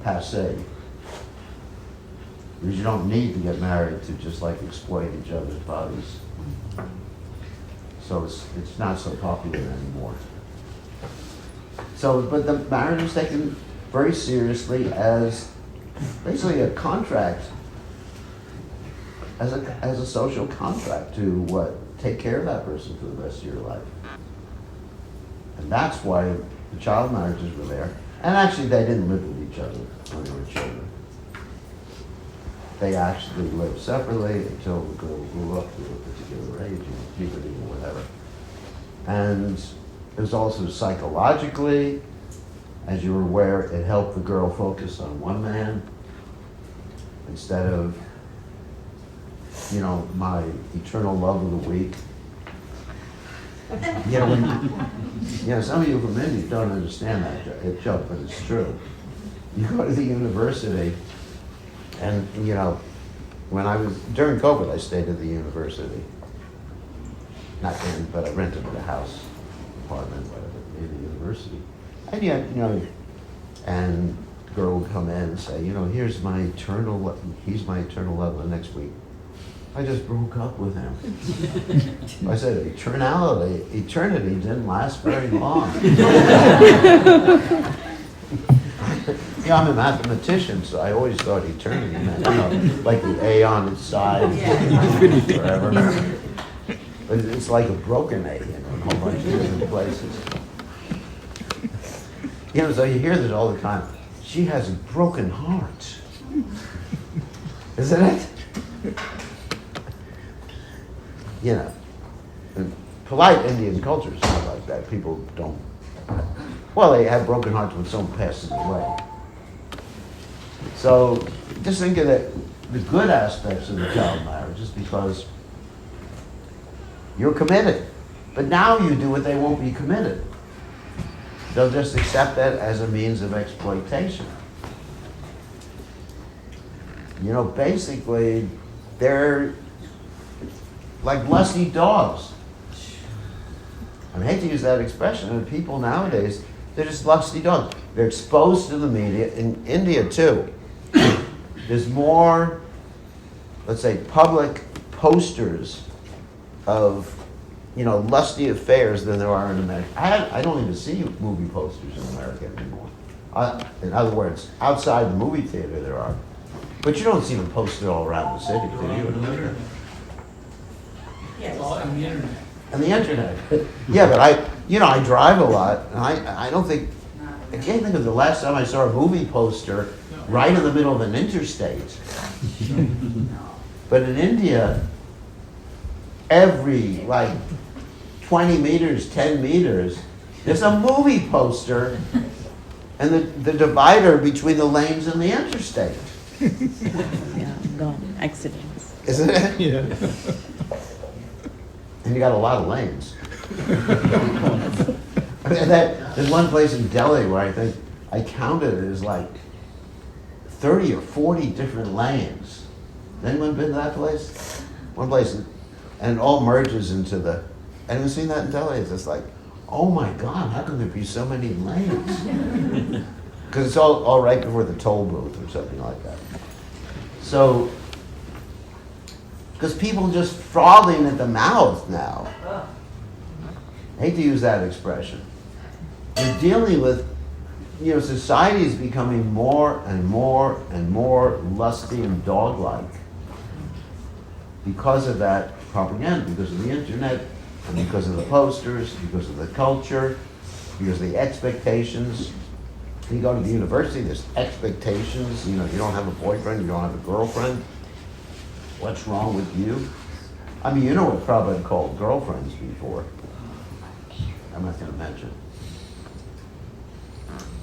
Speaker 1: passé. Because you don't need to get married to just exploit each other's bodies. So it's not so popular anymore. So, but the marriage is taken very seriously as basically a contract, as a social contract to take care of that person for the rest of your life. And that's why the child marriages were there. And actually they didn't live with each other when they were children. They actually lived separately until the girl grew up to a particular age, puberty or whatever. And it was also psychologically, as you were aware, it helped the girl focus on one man instead of, my eternal love of the week. Some of you from India don't understand that joke, but it's true. You go to the university, and when during COVID, I stayed at the university. Not in, but I rented a house, apartment, whatever, in the university. And yet, and the girl would come in and say, he's my eternal love the next week. I just broke up with him. I said, eternity didn't last very long. I'm a mathematician, so I always thought eternity meant, like the A on its side, forever. But it's like a broken A, in a whole bunch of different places. So you hear this all the time. She has a broken heart. Isn't it? And polite Indian culture is not like that. People don't. Well, they have broken hearts when someone passes away. So just think of the good aspects of the child marriage is because you're committed. But now you do it, they won't be committed. They'll just accept that as a means of exploitation. Basically, they're like lusty dogs. I hate to use that expression, but people nowadays, they're just lusty dogs. They're exposed to the media. In India, too, there's more, let's say, public posters of, lusty affairs than there are in America. I don't even see movie posters in America anymore. In other words, outside the movie theater there are. But you don't see them posted all around the city, do you?
Speaker 3: It's all on the internet.
Speaker 1: And the internet. Yeah, but I drive a lot, and I don't think, I can't think of the last time I saw a movie poster right in the middle of an interstate. But in India, every 20 meters, 10 meters, there's a movie poster and the divider between the lanes and the interstate.
Speaker 13: Yeah, gone. Accidents.
Speaker 1: Isn't it?
Speaker 5: Yeah.
Speaker 1: And you got a lot of lanes. There's one place in Delhi where I think I counted it as 30 or 40 different lanes. Has anyone been to that place? One place, and it all merges into the. Anyone seen that in Delhi? It's just oh my God, how can there be so many lanes? Because it's all right before the toll booth or something like that. So, because people just frothing at the mouth now. I hate to use that expression. You're dealing with, society is becoming more and more and more lusty and dog-like because of that propaganda, because of the internet, and because of the posters, because of the culture, because of the expectations. You go to the university, there's expectations. You don't have a boyfriend, you don't have a girlfriend. What's wrong with you? I mean, what Prabhupada called girlfriends before. I'm not going to mention.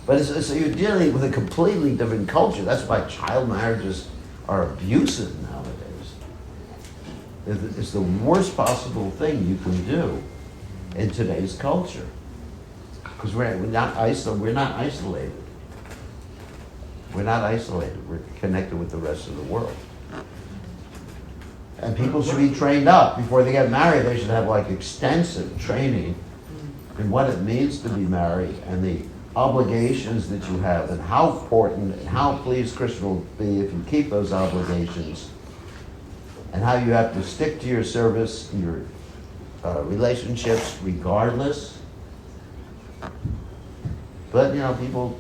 Speaker 1: But so you're dealing with a completely different culture. That's why child marriages are abusive nowadays. It's the worst possible thing you can do in today's culture. Because we're not isolated. We're not isolated. We're connected with the rest of the world. And people should be trained up before they get married. They should have extensive training in what it means to be married and the obligations that you have and how important and how pleased Krishna will be if you keep those obligations and how you have to stick to your service and your relationships regardless. But, people,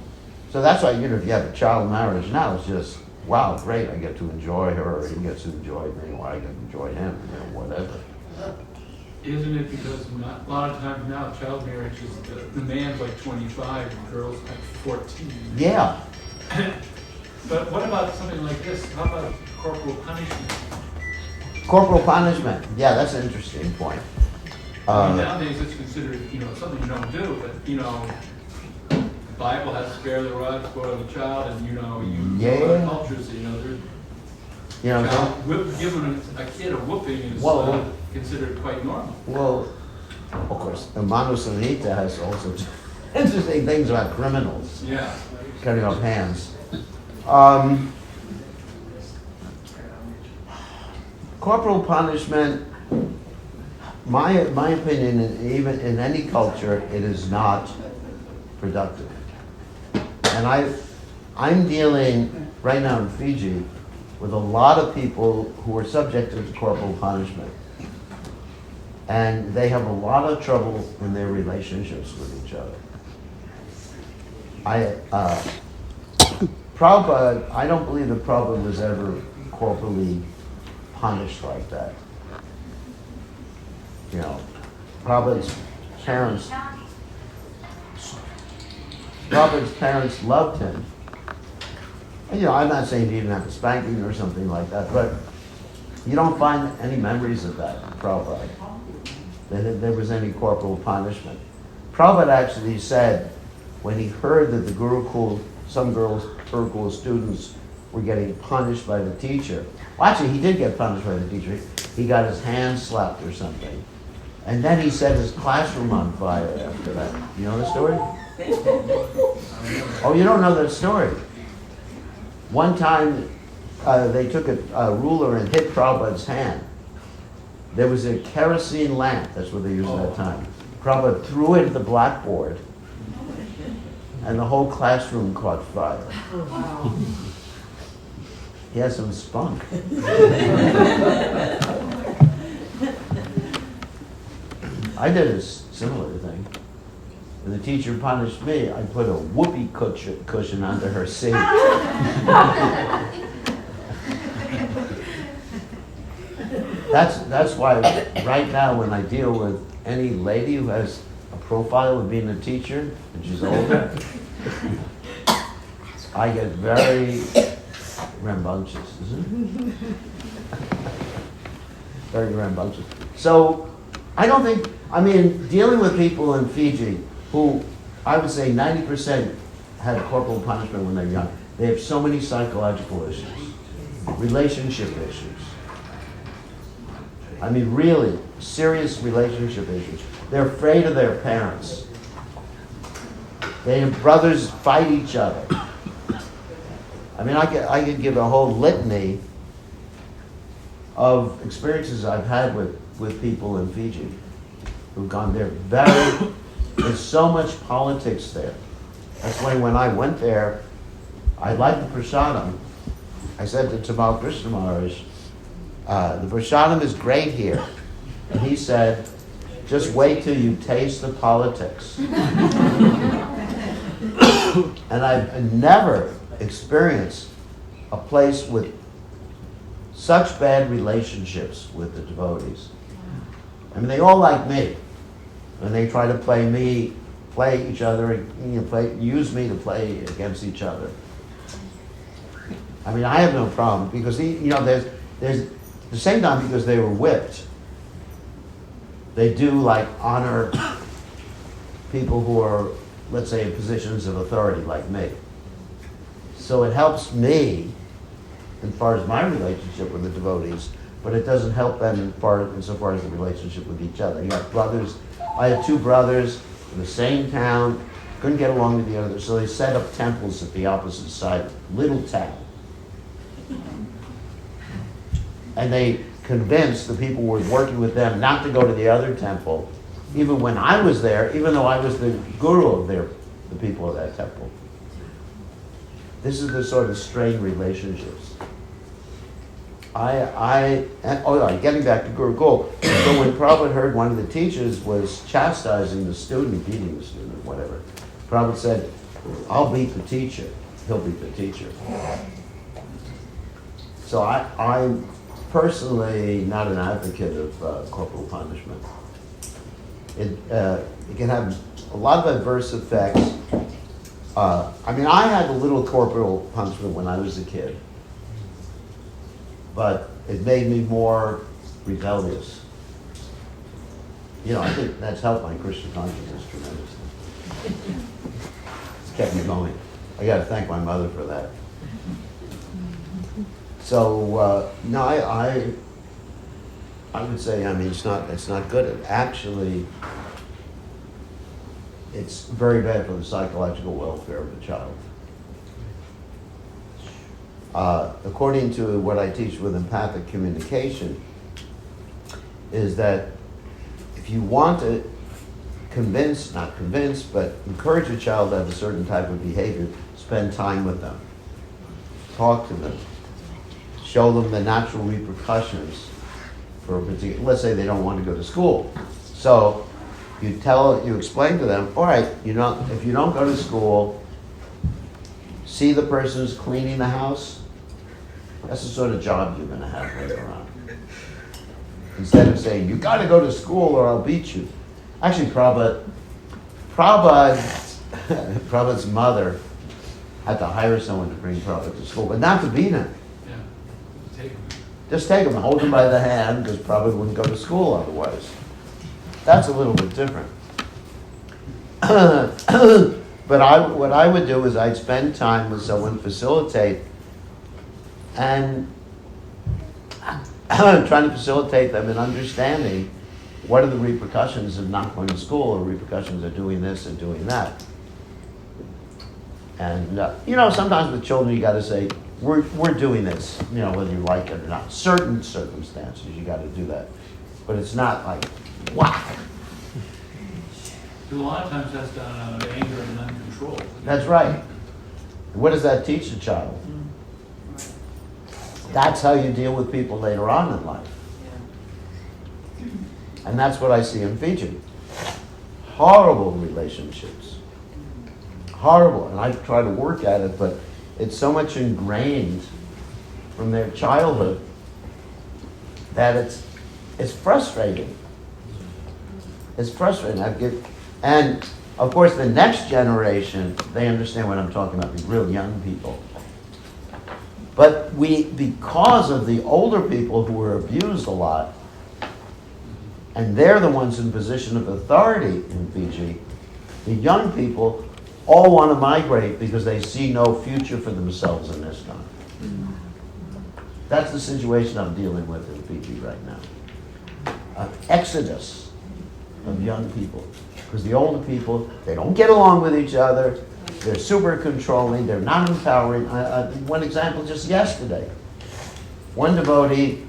Speaker 1: so that's why, if you have a child marriage now, it's just, wow, great, I get to enjoy her, or he gets to enjoy me, or I get to enjoy him, whatever.
Speaker 3: Isn't it because a lot of times now child marriage is the man's 25 and the girl's 14?
Speaker 1: Yeah.
Speaker 3: But what about something like this? How about corporal punishment?
Speaker 1: Corporal punishment. Yeah, that's an interesting point.
Speaker 3: Nowadays it's considered, something you don't do, but, the Bible has spare the rod, spoil the child, and, other cultures, giving a kid a whooping is considered quite normal.
Speaker 1: Well, of course, the Manu Samhita has also interesting things about criminals.
Speaker 3: Yeah.
Speaker 1: Cutting off hands. Corporal punishment, my opinion, even in any culture, it is not productive. And I'm dealing right now in Fiji with a lot of people who are subjected to corporal punishment. And they have a lot of trouble in their relationships with each other. Prabhupada, I don't believe that Prabhupada was ever corporally punished like that. You know, Prabhupada's parents loved him. And, you know, I'm not saying he didn't have a spanking or something like that, but you don't find any memories of that in Prabhupada, that there was any corporal punishment. Prabhupada actually said, when he heard that the Gurukul, some Gurukul students were getting punished by the teacher. Well, actually, he did get punished by the teacher. He got his hand slapped or something. And then he set his classroom on fire after that. You know the story? Oh, you don't know that story? One time, they took a ruler and hit Prabhupada's hand. There was a kerosene lamp, that's what they used at that time. Prabhupada threw it at the blackboard, and the whole classroom caught fire.
Speaker 11: Oh, wow.
Speaker 1: He has some spunk. I did a similar thing. When the teacher punished me, I put a whoopee cushion under her seat. That's why right now when I deal with any lady who has a profile of being a teacher and she's older, I get very rambunctious, isn't it? Very rambunctious. So I don't think, I mean, dealing with people in Fiji who I would say 90% had corporal punishment when they were young, they have so many psychological issues, relationship issues. I mean, really serious relationship issues. They're afraid of their parents. Their brothers fight each other. I mean, I could give a whole litany of experiences I've had with people in Fiji who've gone there. There's so much politics there. That's why when I went there, I liked the prasadam. I said to Tamal Krishna Maharaj, the prasadam is great here. And he said, just wait till you taste the politics. And I've never experienced a place with such bad relationships with the devotees. I mean, they all like me. And they try to play each other, use me to play against each other. I mean, I have no problem because there's at the same time, because they were whipped, they do like honor people who are, let's say, in positions of authority like me. So it helps me as far as my relationship with the devotees, but it doesn't help them insofar as the relationship with each other. You have brothers. I had two brothers in the same town, couldn't get along with the other, so they set up temples at the opposite side, little town. And they convinced the people who were working with them not to go to the other temple, even when I was there, even though I was the guru of the people of that temple. This is the sort of strained relationships. Getting back to Guru Gol. So when Prabhupada heard one of the teachers was chastising the student, beating the student, whatever, Prabhupada said, I'll beat the teacher. He'll beat the teacher. So I'm personally not an advocate of corporal punishment. It can have a lot of adverse effects. I mean, I had a little corporal punishment when I was a kid, but it made me more rebellious. You know, I think that's helped my Christian consciousness tremendously. It's kept me going. I got to thank my mother for that. So no, I would say, I mean, it's not good. Actually, it's very bad for the psychological welfare of the child. According to what I teach with empathic communication, is that if you want to not convince, but encourage a child to have a certain type of behavior, spend time with them. Talk to them. Show them the natural repercussions for a particular, let's say they don't want to go to school. So you explain to them, all right, if you don't go to school, see the person who's cleaning the house, that's the sort of job you're going to have later on. Instead of saying, you got to go to school or I'll beat you. Actually, Prabhupada's mother had to hire someone to bring Prabhupada to school, but not to beat him.
Speaker 3: Yeah, take him.
Speaker 1: Just take him, hold him by the hand, because Prabhupada wouldn't go to school otherwise. That's a little bit different. But what I would do is I'd spend time with someone, facilitate, and trying to facilitate them in understanding what are the repercussions of not going to school, or repercussions of doing this and doing that. And, sometimes with children you got to say, we're doing this, whether you like it or not. Certain circumstances you got to do that. But it's not like, whack.
Speaker 3: A lot of times that's done out of anger and uncontrol.
Speaker 1: That's right. What does that teach the child? That's how you deal with people later on in life. And that's what I see in Fiji. Horrible relationships. Horrible. And I try to work at it, but it's so much ingrained from their childhood that it's frustrating. It's frustrating. And of course the next generation, they understand what I'm talking about, the real young people. But because of the older people who were abused a lot, and they're the ones in position of authority in Fiji, the young people all want to migrate because they see no future for themselves in this country. That's the situation I'm dealing with in Fiji right now. An exodus of young people. Because the older people, they don't get along with each other, they're super controlling, they're not empowering. One example just yesterday. One devotee,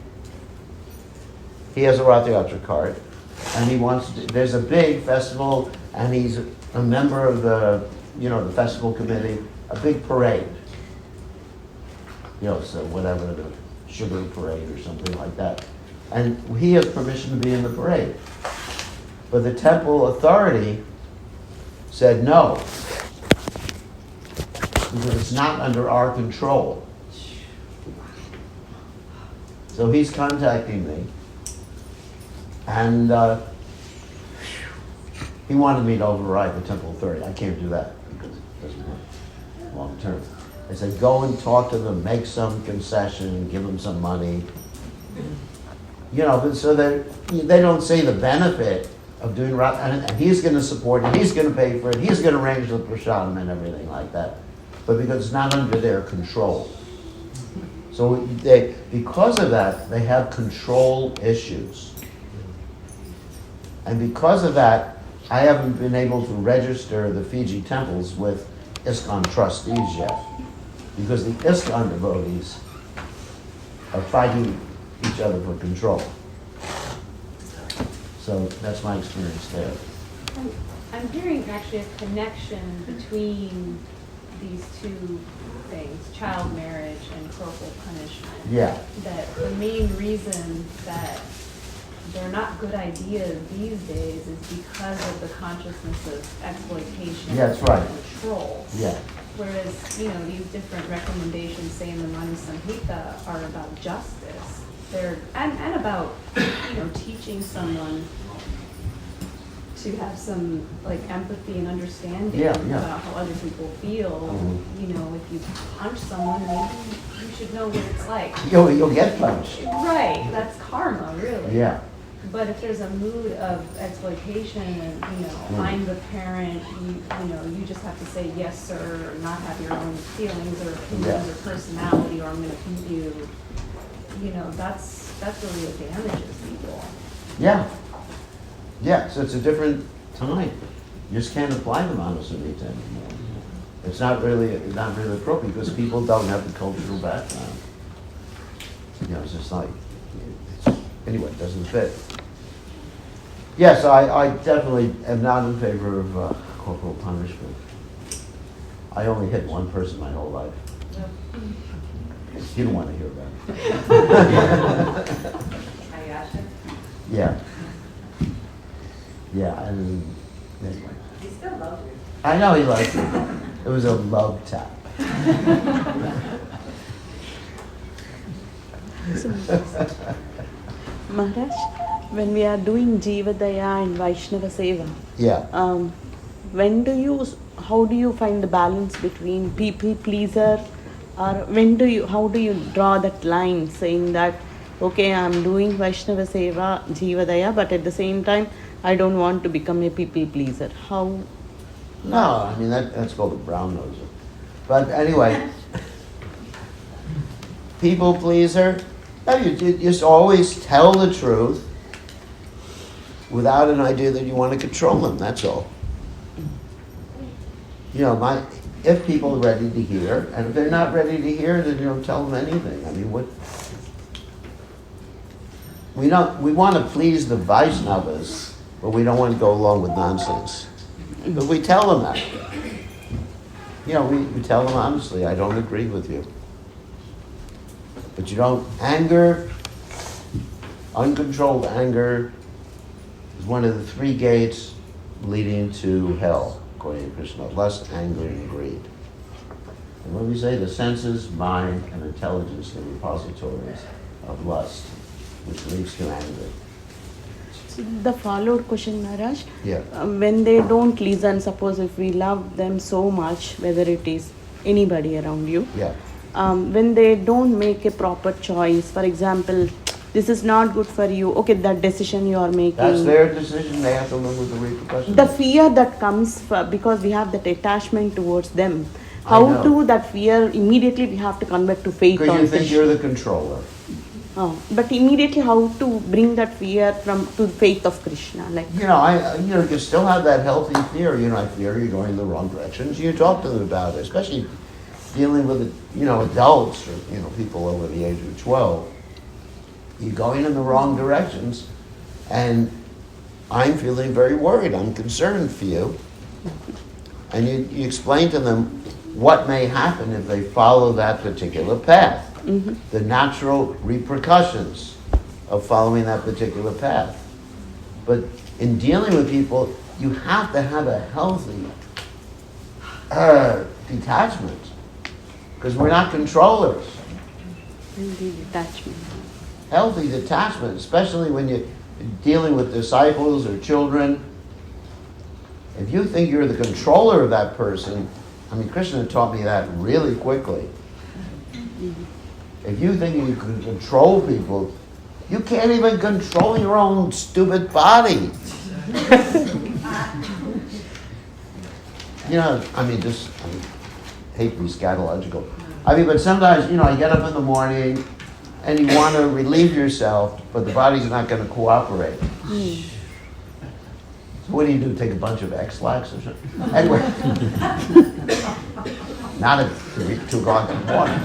Speaker 1: he has a Rath Yatra card, and he wants to, there's a big festival, and he's a member of the festival committee, a big parade. So whatever, the sugar parade or something like that. And he has permission to be in the parade. But the temple authority said no, because it's not under our control. So he's contacting me, and he wanted me to override the temple authority. I can't do that because it doesn't work long term. I said, go and talk to them, make some concession, give them some money. But so that they don't see the benefit of doing right, and he's going to support it, he's going to pay for it, he's going to arrange the prasadam and everything like that. But because it's not under their control. So because of that, they have control issues. And because of that, I haven't been able to register the Fiji temples with ISKCON trustees yet. Because the ISKCON devotees are fighting each other for control. So that's my experience there.
Speaker 12: I'm hearing actually a connection between these two things, child marriage and corporal punishment.
Speaker 1: Yeah.
Speaker 12: That the main reason that they're not good ideas these days is because of the consciousness of exploitation
Speaker 1: That's right.
Speaker 12: and control.
Speaker 1: Yeah.
Speaker 12: Whereas, these different recommendations, say in the Manu Samhita, are about justice. They're and about teaching someone to have some empathy and understanding about how other people feel.
Speaker 1: Mm-hmm.
Speaker 12: If you punch someone, maybe you should know what it's like.
Speaker 1: You'll get punched.
Speaker 12: Right, that's karma, really.
Speaker 1: Yeah.
Speaker 12: But if there's a mood of exploitation and, I'm the parent, you just have to say yes, sir, or not have your own feelings or opinions or personality, or I'm going to beat you. That's really what damages people.
Speaker 1: Yeah. Yeah, so it's a different time. You just can't apply the Manu Samhita anymore. It's not really appropriate because people don't have the cultural background. It's just anyway, it doesn't fit. Yes, I definitely am not in favor of corporal punishment. I only hit one person my whole life. You don't want to hear about it. Yeah. Yeah, and anyway.
Speaker 2: He still loves you.
Speaker 1: I know he likes it. It was a love tap.
Speaker 13: Maharaj, when we are doing Jivadaya and Vaishnava Seva,
Speaker 1: Yeah.
Speaker 13: How do you find the balance between people pleaser, or how do you draw that line saying that, okay, I'm doing Vaishnava Seva, Jivadaya, but at the same time, I don't want to become a people pleaser. How?
Speaker 1: No, I mean, that's called a brown noser. But anyway, people pleaser, no, you just always tell the truth without an idea that you want to control them, that's all. You know, if people are ready to hear, and if they're not ready to hear, then you don't tell them anything. I mean, we want to please the Vaishnavas, but we don't want to go along with nonsense. But we tell them that. You know, we tell them honestly, I don't agree with you. But you don't, uncontrolled anger is one of the 3 gates leading to hell, according to Krishna. Lust, anger, and greed. And when we say the senses, mind, and intelligence are repositories of lust, which leads to anger.
Speaker 13: The follow-up question, Maharaj.
Speaker 1: Yeah.
Speaker 13: When they don't listen, suppose if we love them so much, whether it is anybody around you,
Speaker 1: Yeah.
Speaker 13: When they don't make a proper choice, for example, this is not good for you, okay, that decision you are making.
Speaker 1: That's their decision, they have to live with the repercussions.
Speaker 13: The fear that comes because we have that attachment towards them,
Speaker 1: I
Speaker 13: how
Speaker 1: know.
Speaker 13: to that fear immediately we have to convert to faith
Speaker 1: Because
Speaker 13: on
Speaker 1: you think
Speaker 13: Krishna.
Speaker 1: you're the controller.
Speaker 13: But immediately how to bring that fear to the faith of Krishna, like.
Speaker 1: You know, you still have that healthy fear. You know, I fear you're going in the wrong direction. So you talk to them about it, especially dealing with, adults or, people over the age of 12. You're going in the wrong directions, and I'm feeling very worried. I'm concerned for you. And you explain to them what may happen if they follow that particular path. Mm-hmm. The natural repercussions of following that particular path. But in dealing with people, you have to have a healthy detachment, because we're not controllers.
Speaker 13: Detachment.
Speaker 1: Healthy detachment, especially when you're dealing with disciples or children. If you think you're the controller of that person, Krishna taught me that really quickly. If you think you can control people, you can't even control your own stupid body. Hate to be scatological. But sometimes, you get up in the morning and you want to relieve yourself, but the body's not going to cooperate. So what do? Take a bunch of X-Lax or something? Anyway. Not at 2 o'clock in the morning.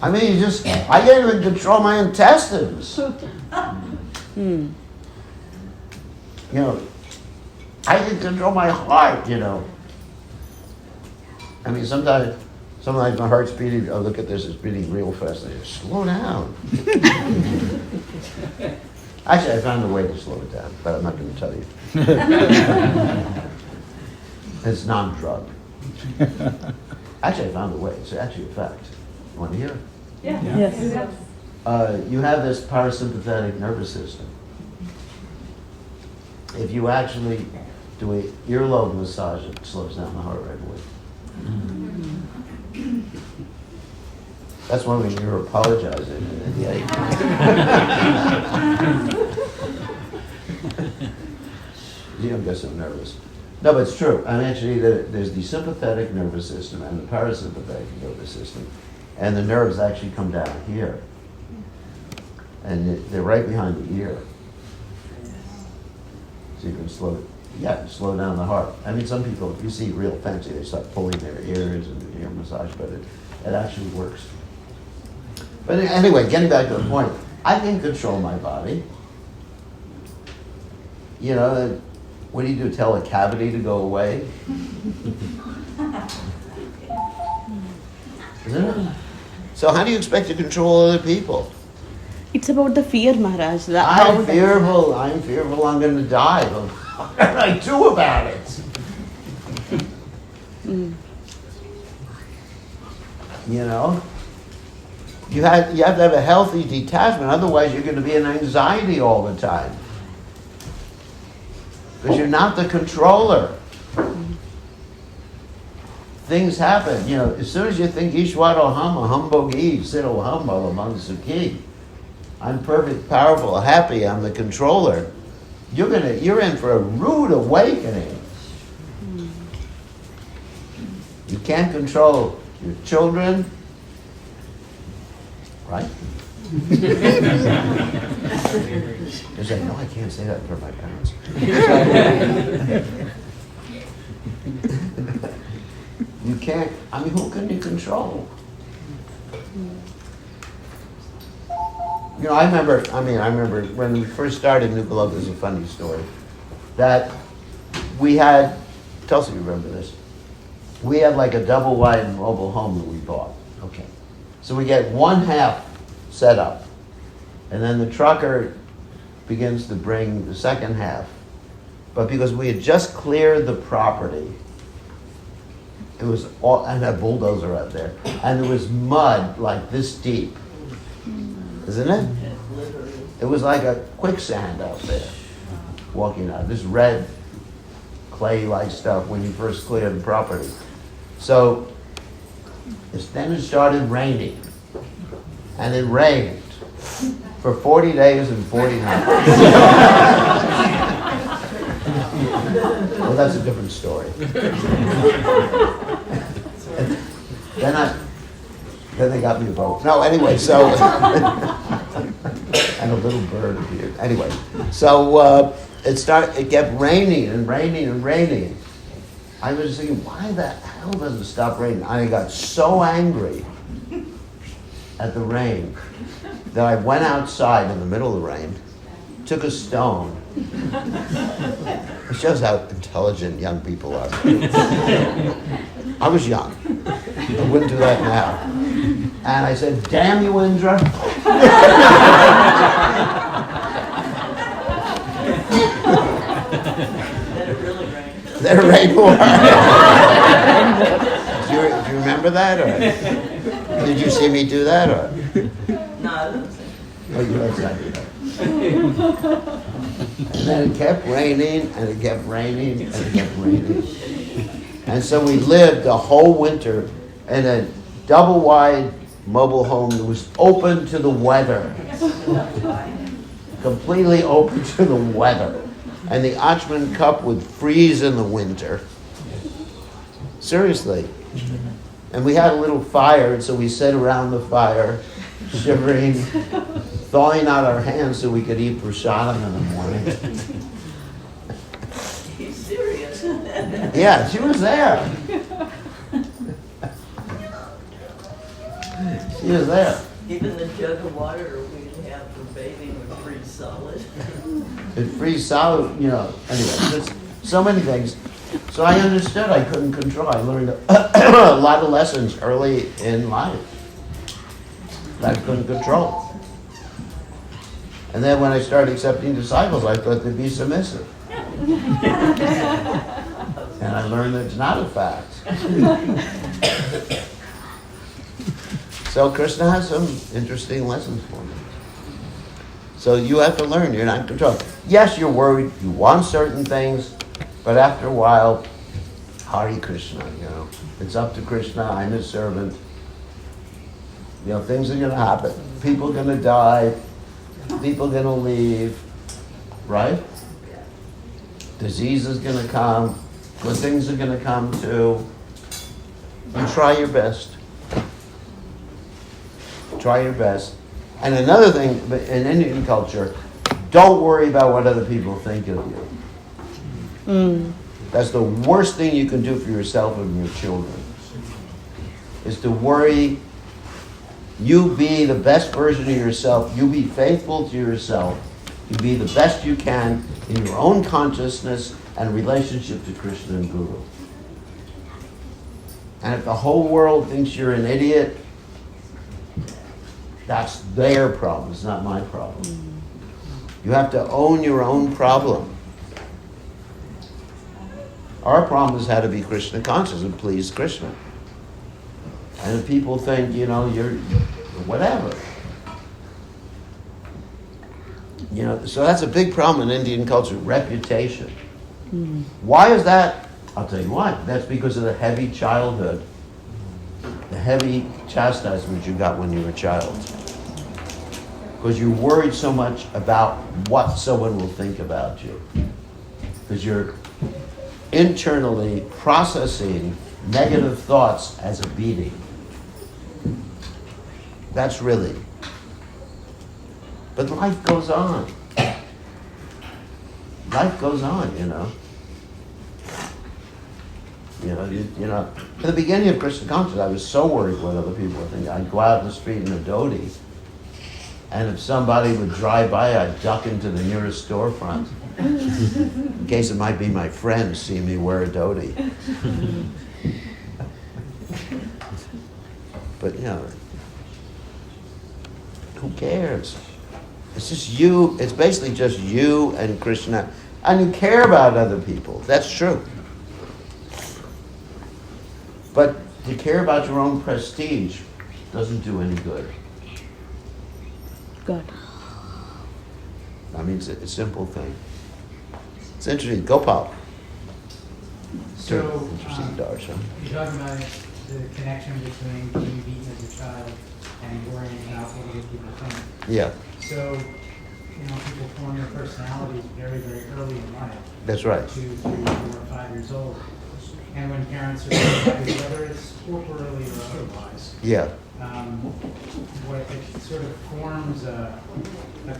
Speaker 1: I can't even control my intestines. I can control my heart, sometimes my heart's beating, oh, look at this, it's beating real fast. I just, slow down. Actually, I found a way to slow it down, but I'm not going to tell you. It's non-drug. Actually, I found a way. It's actually a fact. You want to hear it?
Speaker 9: Yeah.
Speaker 13: Yes.
Speaker 1: You have this parasympathetic nervous system. If you actually do an earlobe massage, it slows down the heart rate away. That's why when you're apologizing, you don't get so nervous. No, but it's true. Actually, there's the sympathetic nervous system and the parasympathetic nervous system, and the nerves actually come down here, and they're right behind the ear. So you can slow down the heart. Some people, if you see real fancy, they start pulling their ears and do ear massage, but it actually works. But anyway, getting back to the point, I can control my body. What do? Tell a cavity to go away? Isn't it? So how do you expect to control other people?
Speaker 13: It's about the fear, Maharaj.
Speaker 1: I'm fearful I'm going to die. What can I do about it? You know? You have to have a healthy detachment, otherwise you're going to be in anxiety all the time. Because you're not the controller. Things happen, you know, as soon as you think Ishwaro Hama, Humbogi, Siddho Hambal among Sukhi, I'm perfect, powerful, happy, I'm the controller, you're in for a rude awakening. You can't control your children, right? You're saying, no, I can't say that for my parents. You can't, I mean, who can you control? You know, I remember when we first started Nucaloga, there's a funny story, that we had, Tulsi, you remember this, we had like a double wide mobile home that we bought. Okay. So we get one half set up, and then the trucker begins to bring the second half. But because we had just cleared the property, it was all, and a bulldozer out there, and there was mud like this deep, isn't it? It was like a quicksand out there, walking out, this red clay-like stuff when you first cleared the property. So then it started raining, and it rained for 40 days and 40 nights. Well, that's a different story. Then they got me a boat. No, anyway, so and a little bird appeared. Anyway, so it kept raining and raining and raining. I was thinking, why the hell doesn't it stop raining? I got so angry at the rain that I went outside in the middle of the rain, took a stone. It shows how intelligent young people are. I was young. I wouldn't do that now. And I said, damn you, Indra. Let it rain more. Do you remember that? Or did you see me do that? Or?
Speaker 10: No, I didn't see.
Speaker 1: Oh, you don't say that. And then it kept raining, and it kept raining, and it kept raining. And so we lived the whole winter in a double-wide mobile home that was open to the weather. Completely open to the weather. And the Achman cup would freeze in the winter. Seriously. And we had a little fire, and so we sat around the fire, shivering, thawing out our hands so we could eat prasadam in the morning.
Speaker 10: He's serious.
Speaker 1: Yeah, she was there. She was there.
Speaker 10: Even the jug of water we have for bathing would freeze solid.
Speaker 1: It freeze solid, you know. Anyway, just so many things. So I understood I couldn't control. I learned a lot of lessons early in life that I couldn't control. And then when I started accepting disciples, I thought they'd be submissive. And I learned that it's not a fact. So Krishna has some interesting lessons for me. So you have to learn, you're not in control. Yes, you're worried, you want certain things, but after a while, Hare Krishna, you know. It's up to Krishna, I'm his servant. You know, things are going to happen. People are going to die. People are going to leave. Right? Disease is going to come. Good things are going to come too. You try your best. Try your best. And another thing, in Indian culture, don't worry about what other people think of you. That's the worst thing you can do for yourself and your children, is to worry. You be the best version of yourself. You be faithful to yourself. You be the best you can in your own consciousness and relationship to Krishna and Guru. And if the whole world thinks you're an idiot, That's their problem, it's not my problem. You have to own your own problem. Our problem is how to be Krishna conscious and please Krishna. And if people think, you're whatever. So that's a big problem in Indian culture, reputation. Why is that? I'll tell you why. That's because of the heavy childhood, the heavy chastisement you got when you were a child. Because you're worried so much about what someone will think about you. Because you're internally processing negative thoughts as a beating. That's really. But life goes on. Life goes on, At the beginning of Krishna consciousness, I was so worried what other people would think. I'd go out in the street in a dhoti, and if somebody would drive by, I'd duck into the nearest storefront, in case it might be my friend seeing me wear a dhoti. But who cares? It's just you. It's basically just you and Krishna, and you care about other people. That's true. But to care about your own prestige doesn't do any good.
Speaker 13: Good.
Speaker 1: I mean, it's a simple thing. It's interesting. Gopal.
Speaker 6: So,
Speaker 1: Interesting, Darshan.
Speaker 6: you're talking about the connection between being beaten as a child and worrying about what other people think.
Speaker 1: Yeah,
Speaker 6: So, people form their personalities very, very early in life.
Speaker 1: that's right.
Speaker 6: 2, 3, 4, 5 years old. And when parents are, whether it's corporally or otherwise,
Speaker 1: Yeah,
Speaker 6: what it sort of forms a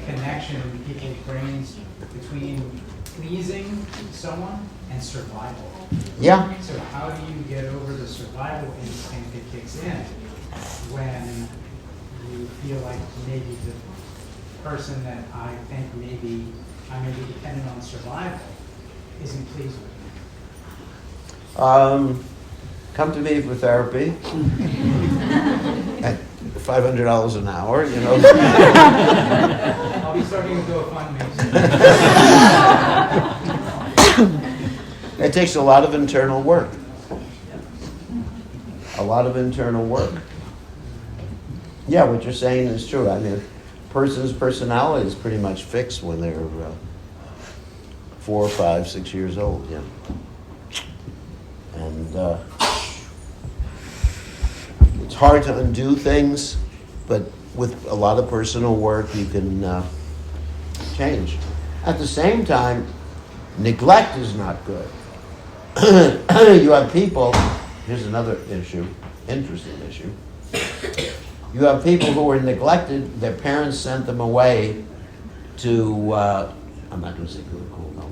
Speaker 6: connection in people's brains between pleasing someone and survival.
Speaker 1: yeah.
Speaker 6: So how do you get over the survival instinct that kicks in when you feel like maybe the person that I think I may be dependent on survival isn't pleased with me?
Speaker 1: Come to me for therapy at $500 an hour,
Speaker 6: I'll be starting to GoFundMe.
Speaker 1: It takes a lot of internal work. A lot of internal work. Yeah, what you're saying is true. I mean, a person's personality is pretty much fixed when they're 4, 5, 6 years old, yeah. And it's hard to undo things, but with a lot of personal work, you can change. At the same time, neglect is not good. You have people, here's another issue, interesting issue. You have people who were neglected, their parents sent them away to, I'm not going to say good, cool, no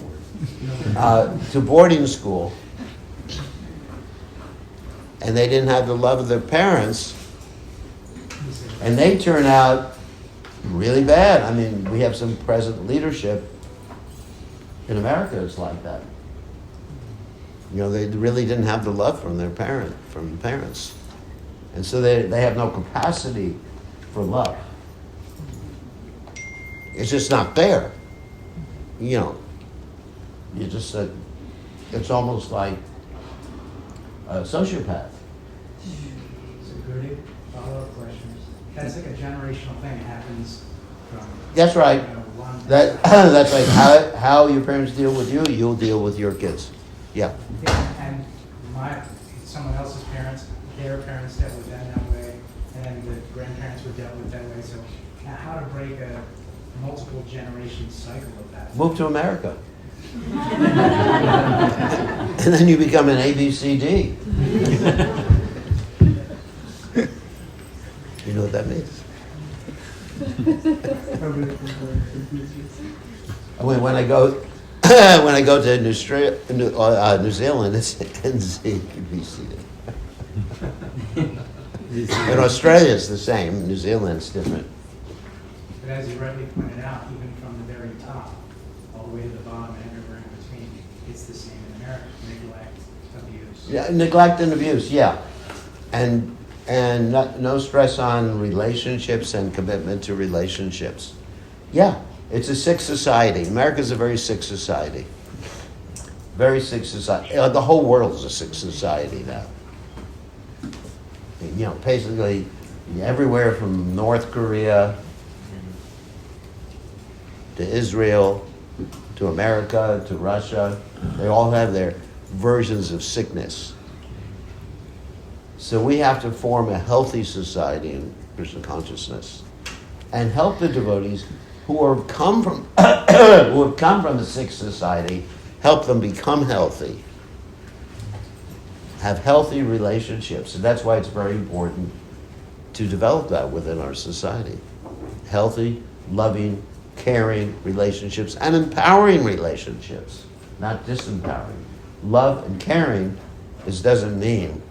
Speaker 1: word, to boarding school. And they didn't have the love of their parents, and they turn out really bad. I mean, we have some present leadership in America that's like that. They really didn't have the love from their parents. And so they have no capacity for love. It's just not there. You just said, it's almost like a sociopath.
Speaker 6: So good follow-up questions. That's like a generational thing. It happens from.
Speaker 1: That's right.
Speaker 6: One
Speaker 1: That's like how your parents deal with you, you'll deal with your kids. Yeah.
Speaker 6: And someone else's parents, their parents dealt with them that way, and then the grandparents were dealt with that way. So how to break a multiple generation cycle of that?
Speaker 1: Move to America. And then you become an ABCD. You know what that means? When I go to New Zealand, it's NZBCD. In Australia, it's the same. New Zealand's different.
Speaker 6: But as you rightly pointed out, even from the very top, all the way to the bottom and everywhere in between, it's the same in America. Neglect, abuse.
Speaker 1: Yeah, neglect and abuse, yeah. And And no stress on relationships and commitment to relationships. Yeah, it's a sick society. America's a very sick society. Very sick society. The whole world is a sick society now. You know, basically everywhere from North Korea to Israel to America to Russia, they all have their versions of sickness. So we have to form a healthy society in Krishna consciousness and help the devotees who have come from the sick society, help them become healthy, have healthy relationships. And that's why it's very important to develop that within our society. Healthy, loving, caring relationships and empowering relationships, not disempowering. Love and caring doesn't mean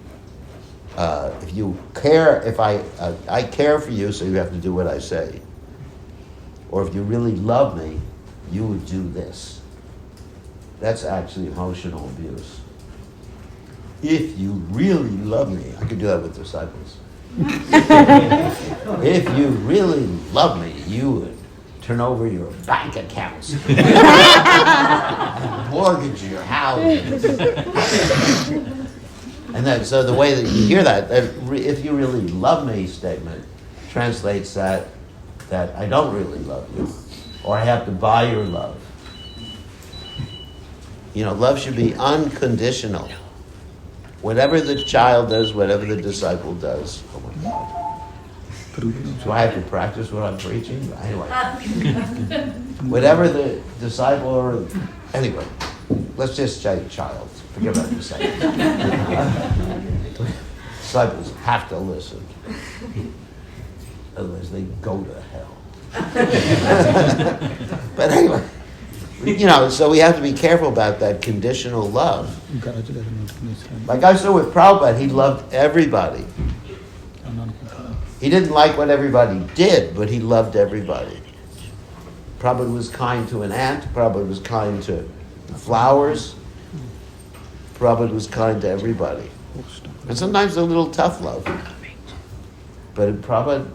Speaker 1: if you care, if I care for you, so you have to do what I say. Or if you really love me, you would do this. That's actually emotional abuse. If you really love me, I could do that with disciples. If you really love me, you would turn over your bank accounts, mortgage your house. And then, so the way that you hear that if you really love me statement translates that I don't really love you, or I have to buy your love. You know, love should be unconditional. Whatever the child does, whatever the disciple does. Oh my God. So I have to practice what I'm preaching? Anyway. Whatever the disciple or... Anyway, let's just say child. Forget what I'm saying. Disciples have to listen. Otherwise they go to hell. But anyway, you know, so we have to be careful about that conditional love. Like I saw with Prabhupada, he loved everybody. He didn't like what everybody did, but he loved everybody. Prabhupada was kind to an ant. Prabhupada was kind to flowers. Prabhupada was kind to everybody. And sometimes a little tough love. But Prabhupada,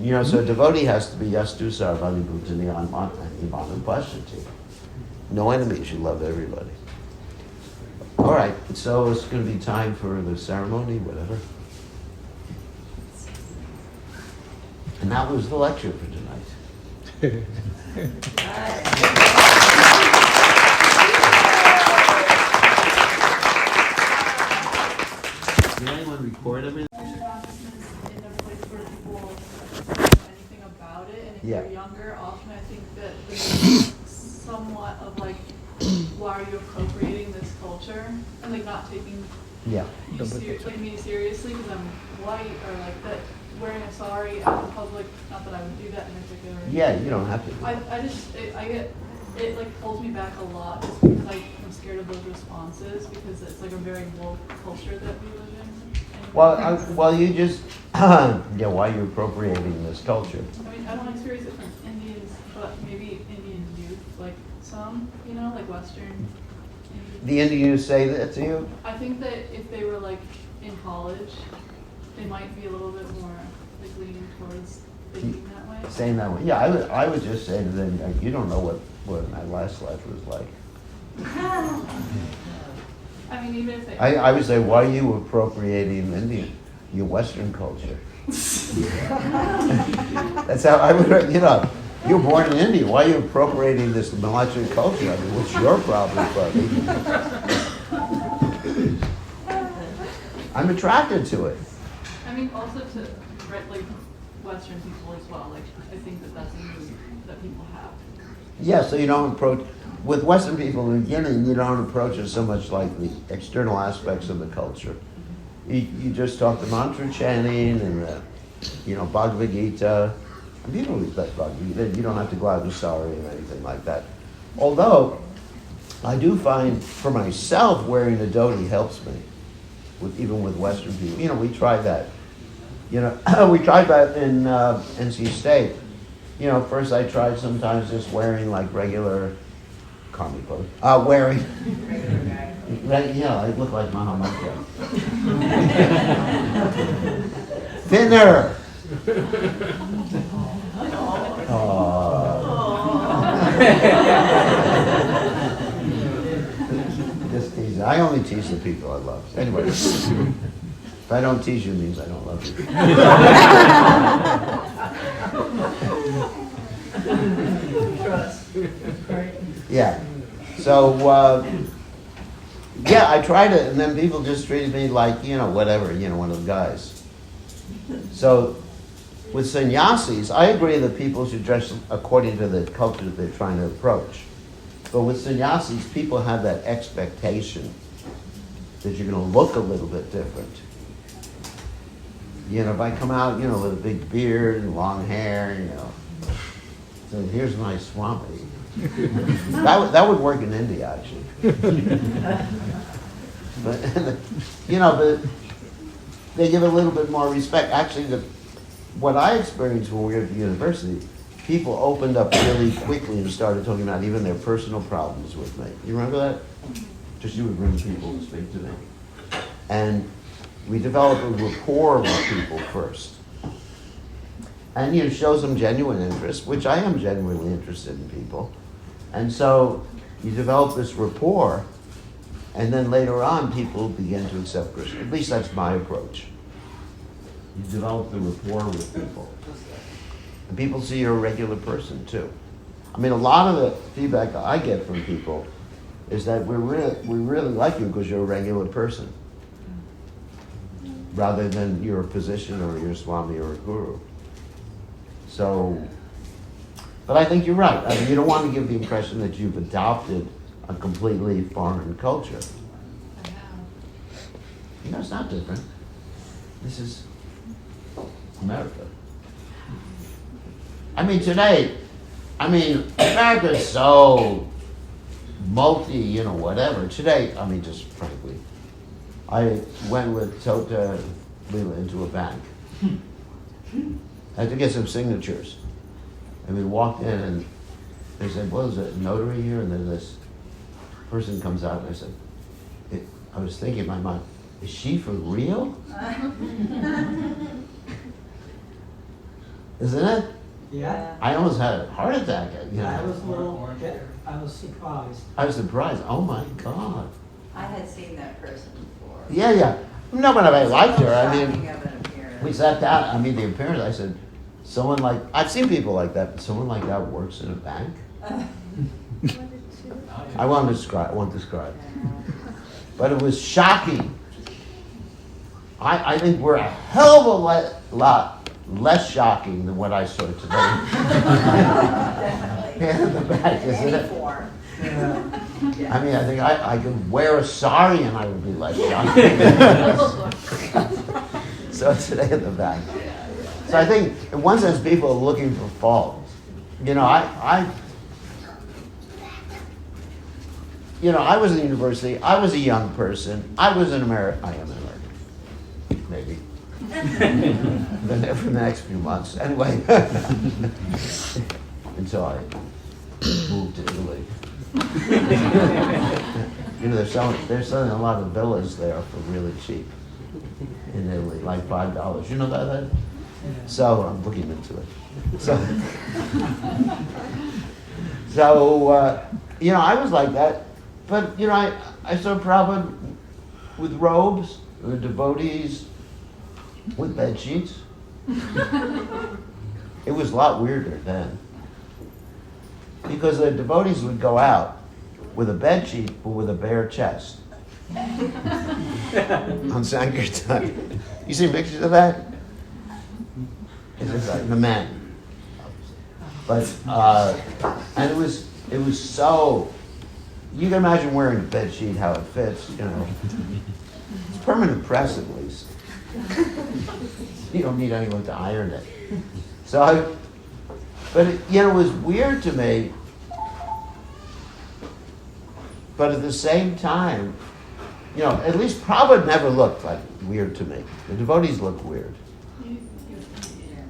Speaker 1: you know, so a devotee has to be yastu sarvani bhutani anmanu pashyati. No enemies, you love everybody. All right, so it's going to be time for the ceremony, whatever. And that was the lecture for tonight. Did anyone record everything?
Speaker 10: Consciousness in a place where people know anything about it, and if
Speaker 1: Yeah.
Speaker 10: you're younger, often I think that there's somewhat of like, why are you appropriating this culture, and like not taking
Speaker 1: Yeah.
Speaker 10: me seriously because I'm white, or like that wearing a sari out in public. Not that I would do that in particular.
Speaker 1: Yeah, you don't have to.
Speaker 10: It like holds me back a lot just because I'm scared of those responses, because it's like a very woke culture that we live in.
Speaker 1: Well, you just, yeah, why are you appropriating this culture?
Speaker 10: I mean, I don't experience it from Indians, but maybe Indian youth, like some, you know, like Western Indian.
Speaker 1: The Indians say that to you?
Speaker 10: I think that if they were like in college, they might be a little bit more like leaning towards thinking that way.
Speaker 1: Saying that way. Yeah, I would just say to them, like, you don't know what my last life was like.
Speaker 10: I mean, even if they...
Speaker 1: I would say, why are you appropriating your Western culture? That's how I would, you know, you're born in India. Why are you appropriating this Western culture? I mean, what's your problem, buddy? I'm attracted to it.
Speaker 10: I mean, also to, right, like, Western people as well. Like, I think that that's a move that people have.
Speaker 1: Yeah, so you don't approach, with Western people in the beginning, you don't approach it so much like the external aspects of the culture. You just talk the mantra chanting and Bhagavad Gita. And people respect Bhagavad Gita. You don't have to go out in sari or anything like that. Although, I do find for myself wearing a dhoti helps me, even with Western people. You know, we tried that. You know, we tried that in NC State. You know, first I tried sometimes just wearing like regular karmi clothes. Wearing, I look like Mahamudra. Thinner. Just tease. I only tease the people I love. Anyway, if I don't tease you, it means I don't love you. Yeah. So, yeah, I tried it, and then people just treated me like, whatever, one of the guys. So, with sannyasis, I agree that people should dress according to the culture that they're trying to approach. But with sannyasis, people have that expectation that you're going to look a little bit different. If I come out, with a big beard and long hair, so here's my Swami. That would work in India, actually. But they give a little bit more respect. Actually, what I experienced when we were at the university, people opened up really quickly and started talking about even their personal problems with me. You remember that? Just you would bring people to speak to me. And we developed a rapport with people first. And show some genuine interest, which I am genuinely interested in people. And so you develop this rapport, and then later on people begin to accept Krishna. At least that's my approach. You develop the rapport with people. And people see you're a regular person too. I mean, a lot of the feedback I get from people is that we really like you because you're a regular person, rather than you're a physician or you're a Swami or a guru. So, but I think you're right. I mean, you don't want to give the impression that you've adopted a completely foreign culture. It's not different. This is America. I mean, today, America is so multi, whatever. Today, just frankly, I went with Tota Leela into a bank. I had to get some signatures. And we walked in and they said, well, is it a notary here? And then this person comes out and I said, I was thinking in my mind, is she for real? Isn't it?
Speaker 7: Yeah.
Speaker 1: I almost had a heart attack.
Speaker 7: I was a little, I was surprised.
Speaker 1: I was surprised. Oh my God.
Speaker 2: I had seen that person before.
Speaker 1: Yeah. No, but I liked her.
Speaker 2: Shocking of an appearance.
Speaker 1: We sat down. The appearance, I said, I've seen people like that, but someone like that works in a bank? I won't describe. But it was shocking. I think we're a hell of a lot less shocking than what I saw today. In the back, isn't it? I think I could wear a sari and I would be less shocking. So today in the back. So I think, in one sense, people are looking for faults. I was in university. I was a young person. I was an American. I am an American. Maybe. For the next few months. Anyway. Until I moved to Italy. They're selling a lot of villas there for really cheap in Italy, like $5. You know about that? So I'm looking into it. I was like that. But, I saw Prabhupada with robes, the devotees with bed sheets. It was a lot weirder then. Because the devotees would go out with a bed sheet, but with a bare chest. On Sankirtan. You see pictures of that? It's just like the men. But, and it was so, you can imagine wearing a bed sheet, how it fits, It's permanent press at least. You don't need anyone to iron it. But it was weird to me. But at the same time, at least Prabhupada never looked like weird to me. The devotees look weird.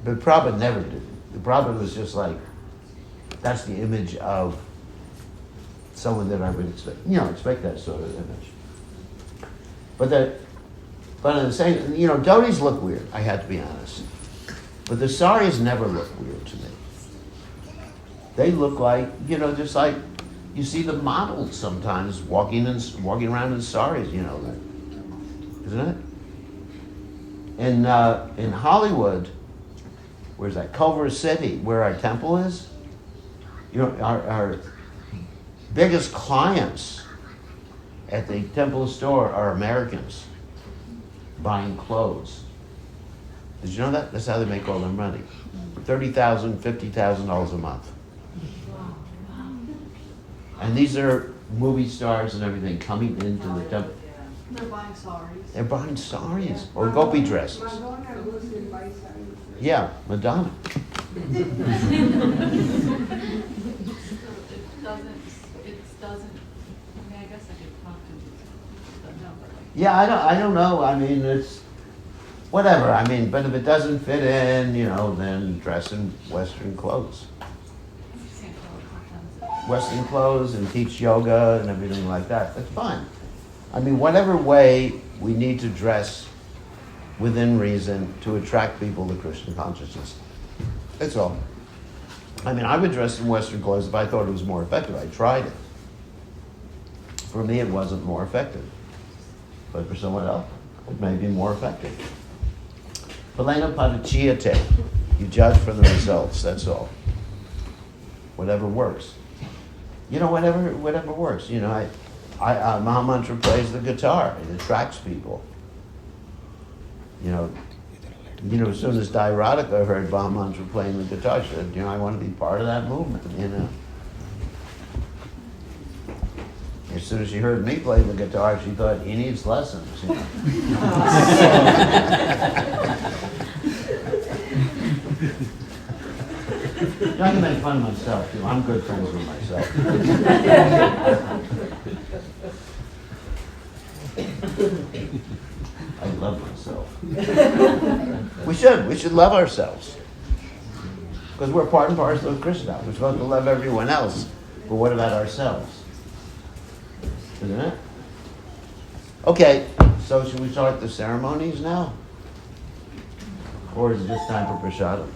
Speaker 1: But Prabhupada never did. The Prabhupada was just like, that's the image of someone that I would expect. Expect that sort of image. But But I'm saying, you know, dhotis look weird, I had to be honest. But the saris never look weird to me. They look like, you know, just like you see the models sometimes walking around in saris, you know, isn't it? In Hollywood, where's that? Culver City, where our temple is. You know, our biggest clients at the temple store are Americans buying clothes. Did you know that? That's how they make all their money. $30,000, $50,000 a month. And these are movie stars and everything coming into the temple.
Speaker 10: They're buying saris.
Speaker 1: They're buying saris or gopi dresses.
Speaker 8: Madonna goes and buys saris.
Speaker 1: Yeah, Madonna.
Speaker 10: It doesn't, I mean, I guess I could talk to them, but like.
Speaker 1: Yeah, I don't know. I mean, it's whatever. I mean, but if it doesn't fit in, you know, then dress in Western clothes. Western clothes and teach yoga and everything like that. That's fine. I mean, whatever way we need to dress within reason to attract people to Krishna consciousness. That's all. I mean, I would dress in Western clothes if I thought it was more effective. I tried it. For me, it wasn't more effective. But for someone else, it may be more effective. Palena padachiyate. You judge for the results, that's all. Whatever works. You know, whatever works. You know, Mahamantra plays the guitar. It attracts people. You know, as soon as Dairadika heard Mahamantra playing the guitar, she said, you know, I want to be part of that movement, you know. As soon as she heard me play the guitar, she thought, he needs lessons, you know. I can make fun of myself, too. I'm good friends with myself. I love myself. We should love ourselves. Because we're part and parcel of Krishna. We're supposed to love everyone else. But what about ourselves? Isn't it? Okay, so should we start the ceremonies now? Or is it just time for prasadam?